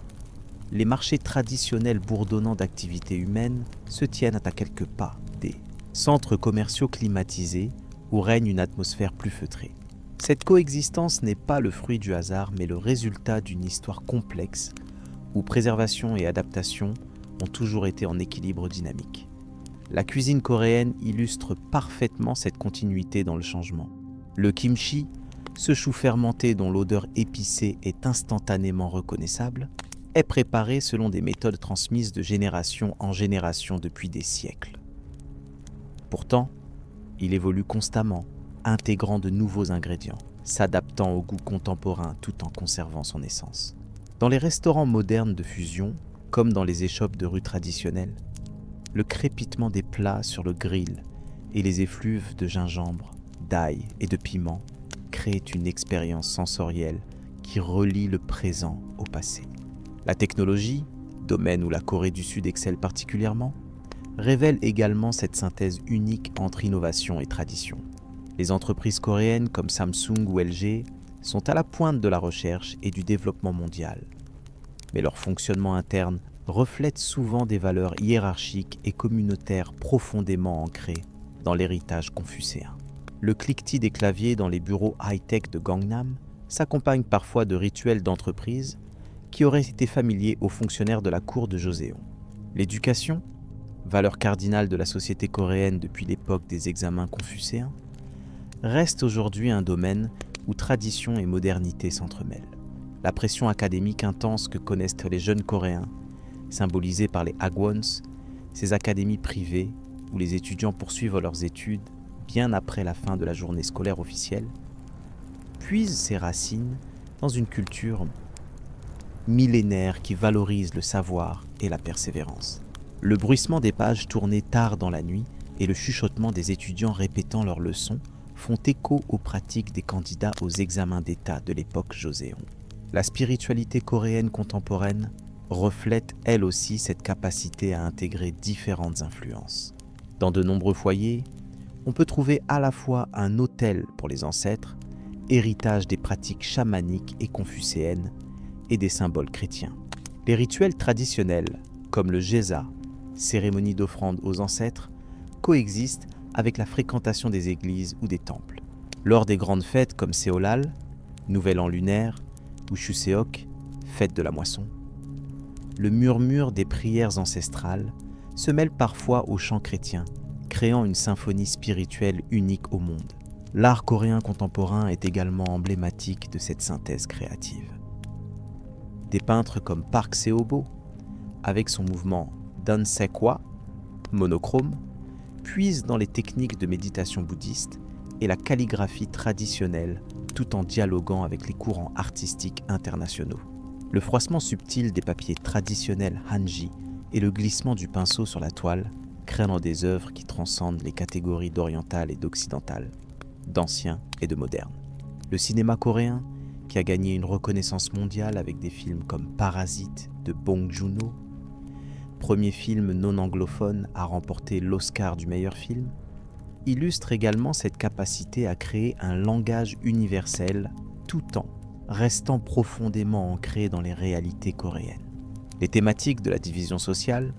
Les marchés traditionnels bourdonnants d'activités humaines se tiennent à quelques pas des centres commerciaux climatisés où règne une atmosphère plus feutrée. Cette coexistence n'est pas le fruit du hasard, mais le résultat d'une histoire complexe où préservation et adaptation ont toujours été en équilibre dynamique. La cuisine coréenne illustre parfaitement cette continuité dans le changement. Le kimchi, ce chou fermenté dont l'odeur épicée est instantanément reconnaissable, est préparé selon des méthodes transmises de génération en génération depuis des siècles. Pourtant, il évolue constamment, intégrant de nouveaux ingrédients, s'adaptant au goût contemporain tout en conservant son essence. Dans les restaurants modernes de fusion, comme dans les échoppes de rue traditionnelles, le crépitement des plats sur le grill et les effluves de gingembre, d'ail et de piment créent une expérience sensorielle qui relie le présent au passé. La technologie, domaine où la Corée du Sud excelle particulièrement, révèle également cette synthèse unique entre innovation et tradition. Les entreprises coréennes comme Samsung ou LG sont à la pointe de la recherche et du développement mondial. Mais leur fonctionnement interne reflète souvent des valeurs hiérarchiques et communautaires profondément ancrées dans l'héritage confucéen. Le cliquetis des claviers dans les bureaux high-tech de Gangnam s'accompagne parfois de rituels d'entreprise qui auraient été familiers aux fonctionnaires de la cour de Joseon. L'éducation, valeur cardinale de la société coréenne depuis l'époque des examens confucéens, reste aujourd'hui un domaine où tradition et modernité s'entremêlent. La pression académique intense que connaissent les jeunes Coréens, symbolisée par les Hagwons, ces académies privées où les étudiants poursuivent leurs études bien après la fin de la journée scolaire officielle, puise ses racines dans une culture millénaire qui valorise le savoir et la persévérance. Le bruissement des pages tournées tard dans la nuit et le chuchotement des étudiants répétant leurs leçons font écho aux pratiques des candidats aux examens d'État de l'époque Joseon. La spiritualité coréenne contemporaine reflète elle aussi cette capacité à intégrer différentes influences. Dans de nombreux foyers, on peut trouver à la fois un autel pour les ancêtres, héritage des pratiques chamaniques et confucéennes, et des symboles chrétiens. Les rituels traditionnels, comme le Geza, cérémonie d'offrande aux ancêtres, coexistent avec la fréquentation des églises ou des temples. Lors des grandes fêtes comme Seolal, Nouvel An lunaire, ou Chuseok, fête de la moisson, le murmure des prières ancestrales se mêle parfois aux chants chrétiens, créant une symphonie spirituelle unique au monde. L'art coréen contemporain est également emblématique de cette synthèse créative. Des peintres comme Park Seo-bo, avec son mouvement Dansekwa, monochrome, puisent dans les techniques de méditation bouddhiste et la calligraphie traditionnelle tout en dialoguant avec les courants artistiques internationaux. Le froissement subtil des papiers traditionnels hanji et le glissement du pinceau sur la toile créant des œuvres qui transcendent les catégories d'oriental et d'occidental, d'ancien et de moderne. Le cinéma coréen, qui a gagné une reconnaissance mondiale avec des films comme Parasite de Bong Joon-ho, premier film non anglophone à remporter l'Oscar du meilleur film, illustre également cette capacité à créer un langage universel tout en restant profondément ancré dans les réalités coréennes. Les thématiques de la division sociale,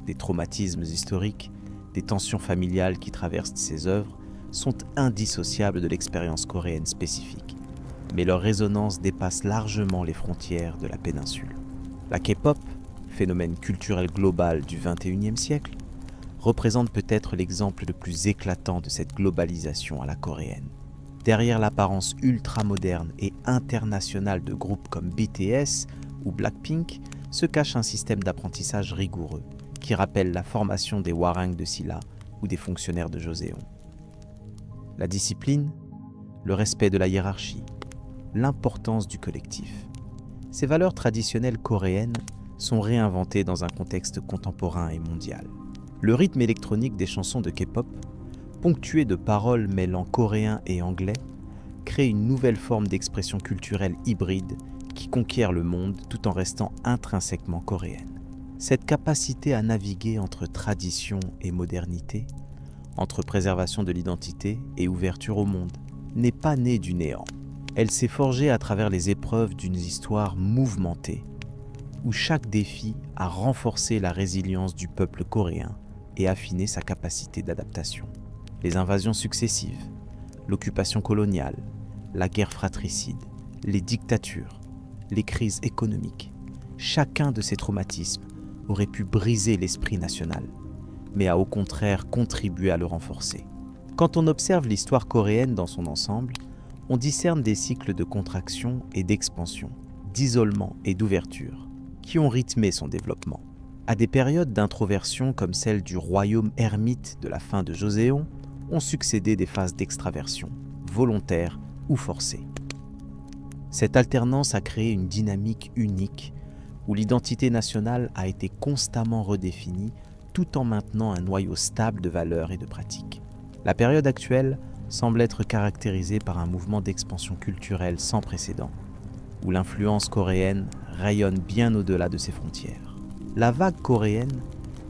des traumatismes historiques, des tensions familiales qui traversent ces œuvres sont indissociables de l'expérience coréenne spécifique, mais leur résonance dépasse largement les frontières de la péninsule. La K-pop, phénomène culturel global du XXIe siècle, représente peut-être l'exemple le plus éclatant de cette globalisation à la coréenne. Derrière l'apparence ultra-moderne et internationale de groupes comme BTS ou Blackpink se cache un système d'apprentissage rigoureux qui rappelle la formation des Hwarang de Silla ou des fonctionnaires de Joseon. La discipline, le respect de la hiérarchie, l'importance du collectif. Ces valeurs traditionnelles coréennes sont réinventées dans un contexte contemporain et mondial. Le rythme électronique des chansons de K-pop, ponctué de paroles mêlant coréen et anglais, crée une nouvelle forme d'expression culturelle hybride qui conquiert le monde tout en restant intrinsèquement coréenne. Cette capacité à naviguer entre tradition et modernité, entre préservation de l'identité et ouverture au monde, n'est pas née du néant. Elle s'est forgée à travers les épreuves d'une histoire mouvementée, où chaque défi a renforcé la résilience du peuple coréen et affiné sa capacité d'adaptation. Les invasions successives, l'occupation coloniale, la guerre fratricide, les dictatures, les crises économiques, chacun de ces traumatismes aurait pu briser l'esprit national, mais a au contraire contribué à le renforcer. Quand on observe l'histoire coréenne dans son ensemble, on discerne des cycles de contraction et d'expansion, d'isolement et d'ouverture, qui ont rythmé son développement. À des périodes d'introversion comme celle du royaume ermite de la fin de Joseon, ont succédé des phases d'extraversion, volontaires ou forcées. Cette alternance a créé une dynamique unique où l'identité nationale a été constamment redéfinie tout en maintenant un noyau stable de valeurs et de pratiques. La période actuelle semble être caractérisée par un mouvement d'expansion culturelle sans précédent, où l'influence coréenne rayonne bien au-delà de ses frontières. La vague coréenne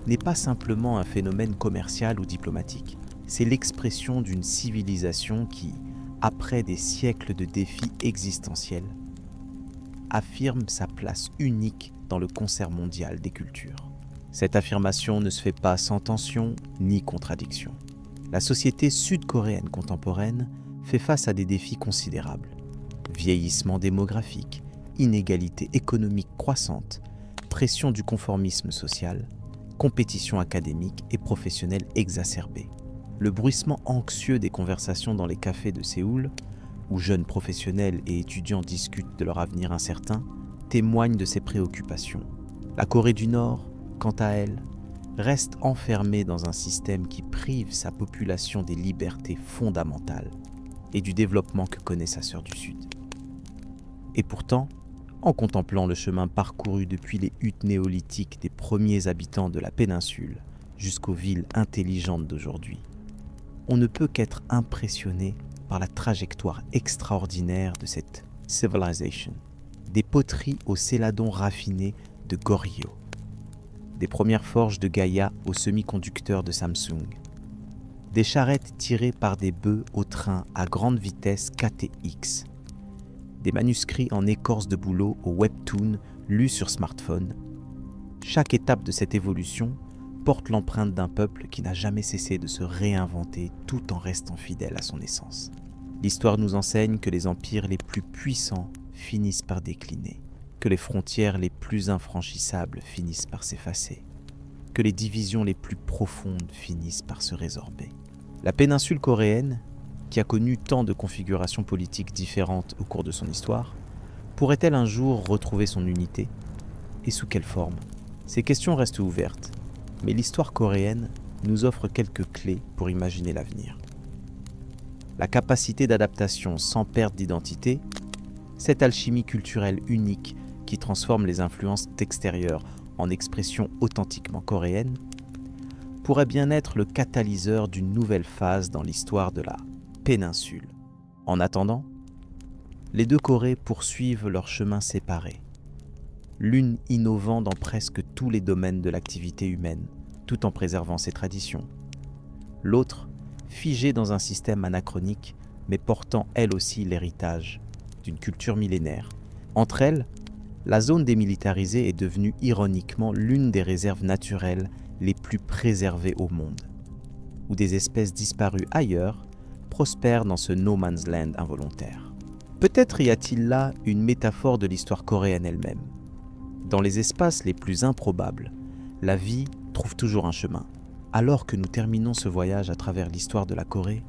n'est pas simplement un phénomène commercial ou diplomatique, c'est l'expression d'une civilisation qui, après des siècles de défis existentiels, affirme sa place unique dans le concert mondial des cultures. Cette affirmation ne se fait pas sans tension ni contradiction. La société sud-coréenne contemporaine fait face à des défis considérables. Vieillissement démographique, inégalité économique croissante, pression du conformisme social, compétition académique et professionnelle exacerbée. Le bruissement anxieux des conversations dans les cafés de Séoul, où jeunes professionnels et étudiants discutent de leur avenir incertain, témoigne de ces préoccupations. La Corée du Nord, quant à elle, reste enfermée dans un système qui prive sa population des libertés fondamentales et du développement que connaît sa sœur du Sud. Et pourtant, en contemplant le chemin parcouru depuis les huttes néolithiques des premiers habitants de la péninsule jusqu'aux villes intelligentes d'aujourd'hui, on ne peut qu'être impressionné par la trajectoire extraordinaire de cette civilization. Des poteries aux céladons raffinés de Goryeo, des premières forges de Gaïa aux semi-conducteurs de Samsung, des charrettes tirées par des bœufs au train à grande vitesse KTX, des manuscrits en écorce de bouleau au webtoon lus sur smartphone. Chaque étape de cette évolution porte l'empreinte d'un peuple qui n'a jamais cessé de se réinventer tout en restant fidèle à son essence. L'histoire nous enseigne que les empires les plus puissants finissent par décliner, que les frontières les plus infranchissables finissent par s'effacer, que les divisions les plus profondes finissent par se résorber. La péninsule coréenne, qui a connu tant de configurations politiques différentes au cours de son histoire, pourrait-elle un jour retrouver son unité? Et sous quelle forme? Ces questions restent ouvertes, mais l'histoire coréenne nous offre quelques clés pour imaginer l'avenir. La capacité d'adaptation sans perte d'identité, cette alchimie culturelle unique qui transforme les influences extérieures en expressions authentiquement coréennes, pourrait bien être le catalyseur d'une nouvelle phase dans l'histoire de la péninsule. En attendant, les deux Corées poursuivent leurs chemins séparés, l'une innovant dans presque tous les domaines de l'activité humaine, tout en préservant ses traditions, l'autre figée dans un système anachronique, mais portant elle aussi l'héritage d'une culture millénaire. Entre elles, la zone démilitarisée est devenue ironiquement l'une des réserves naturelles les plus préservées au monde, où des espèces disparues ailleurs prospèrent dans ce no man's land involontaire. Peut-être y a-t-il là une métaphore de l'histoire coréenne elle-même. Dans les espaces les plus improbables, la vie trouve toujours un chemin. Alors que nous terminons ce voyage à travers l'histoire de la Corée,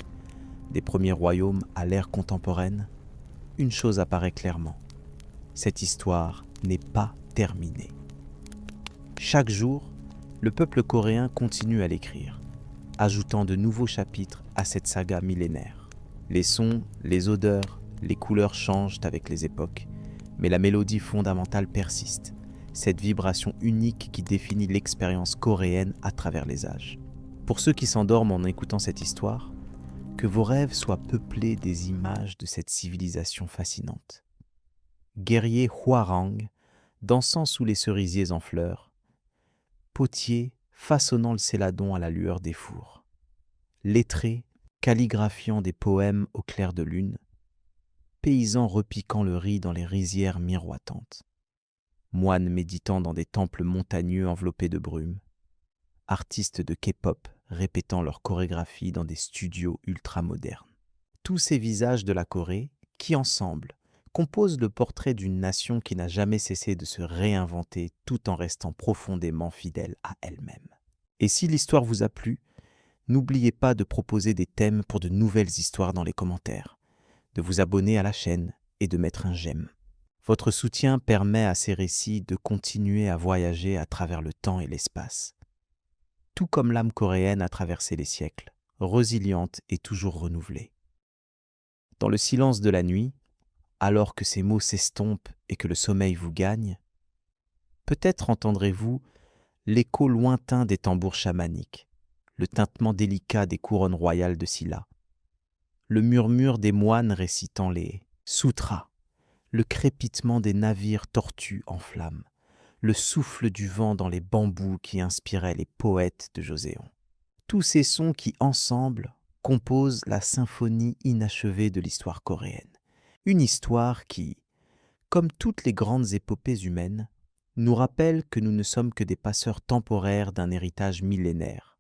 des premiers royaumes à l'ère contemporaine, une chose apparaît clairement. Cette histoire n'est pas terminée. Chaque jour, le peuple coréen continue à l'écrire, ajoutant de nouveaux chapitres à cette saga millénaire. Les sons, les odeurs, les couleurs changent avec les époques, mais la mélodie fondamentale persiste, cette vibration unique qui définit l'expérience coréenne à travers les âges. Pour ceux qui s'endorment en écoutant cette histoire, que vos rêves soient peuplés des images de cette civilisation fascinante. Guerrier Hwarang, dansant sous les cerisiers en fleurs, potier façonnant le céladon à la lueur des fours, lettré calligraphiant des poèmes au clair de lune, paysan repiquant le riz dans les rizières miroitantes, moines méditant dans des temples montagneux enveloppés de brume, artistes de K-pop répétant leur chorégraphie dans des studios ultramodernes. Tous ces visages de la Corée qui, ensemble, composent le portrait d'une nation qui n'a jamais cessé de se réinventer tout en restant profondément fidèle à elle-même. Et si l'histoire vous a plu, n'oubliez pas de proposer des thèmes pour de nouvelles histoires dans les commentaires, de vous abonner à la chaîne et de mettre un j'aime. Votre soutien permet à ces récits de continuer à voyager à travers le temps et l'espace. Tout comme l'âme coréenne a traversé les siècles, résiliente et toujours renouvelée. Dans le silence de la nuit, alors que ces mots s'estompent et que le sommeil vous gagne, peut-être entendrez-vous l'écho lointain des tambours chamaniques, le tintement délicat des couronnes royales de Silla, le murmure des moines récitant les sutras, le crépitement des navires tortus en flammes, le souffle du vent dans les bambous qui inspiraient les poètes de Joséon. Tous ces sons qui, ensemble, composent la symphonie inachevée de l'histoire coréenne. Une histoire qui, comme toutes les grandes épopées humaines, nous rappelle que nous ne sommes que des passeurs temporaires d'un héritage millénaire,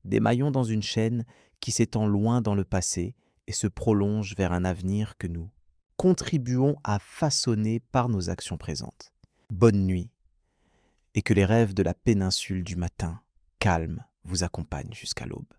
des maillons dans une chaîne qui s'étend loin dans le passé et se prolonge vers un avenir que nous contribuons à façonner par nos actions présentes. Bonne nuit, et que les rêves de la péninsule du matin, calme, vous accompagnent jusqu'à l'aube.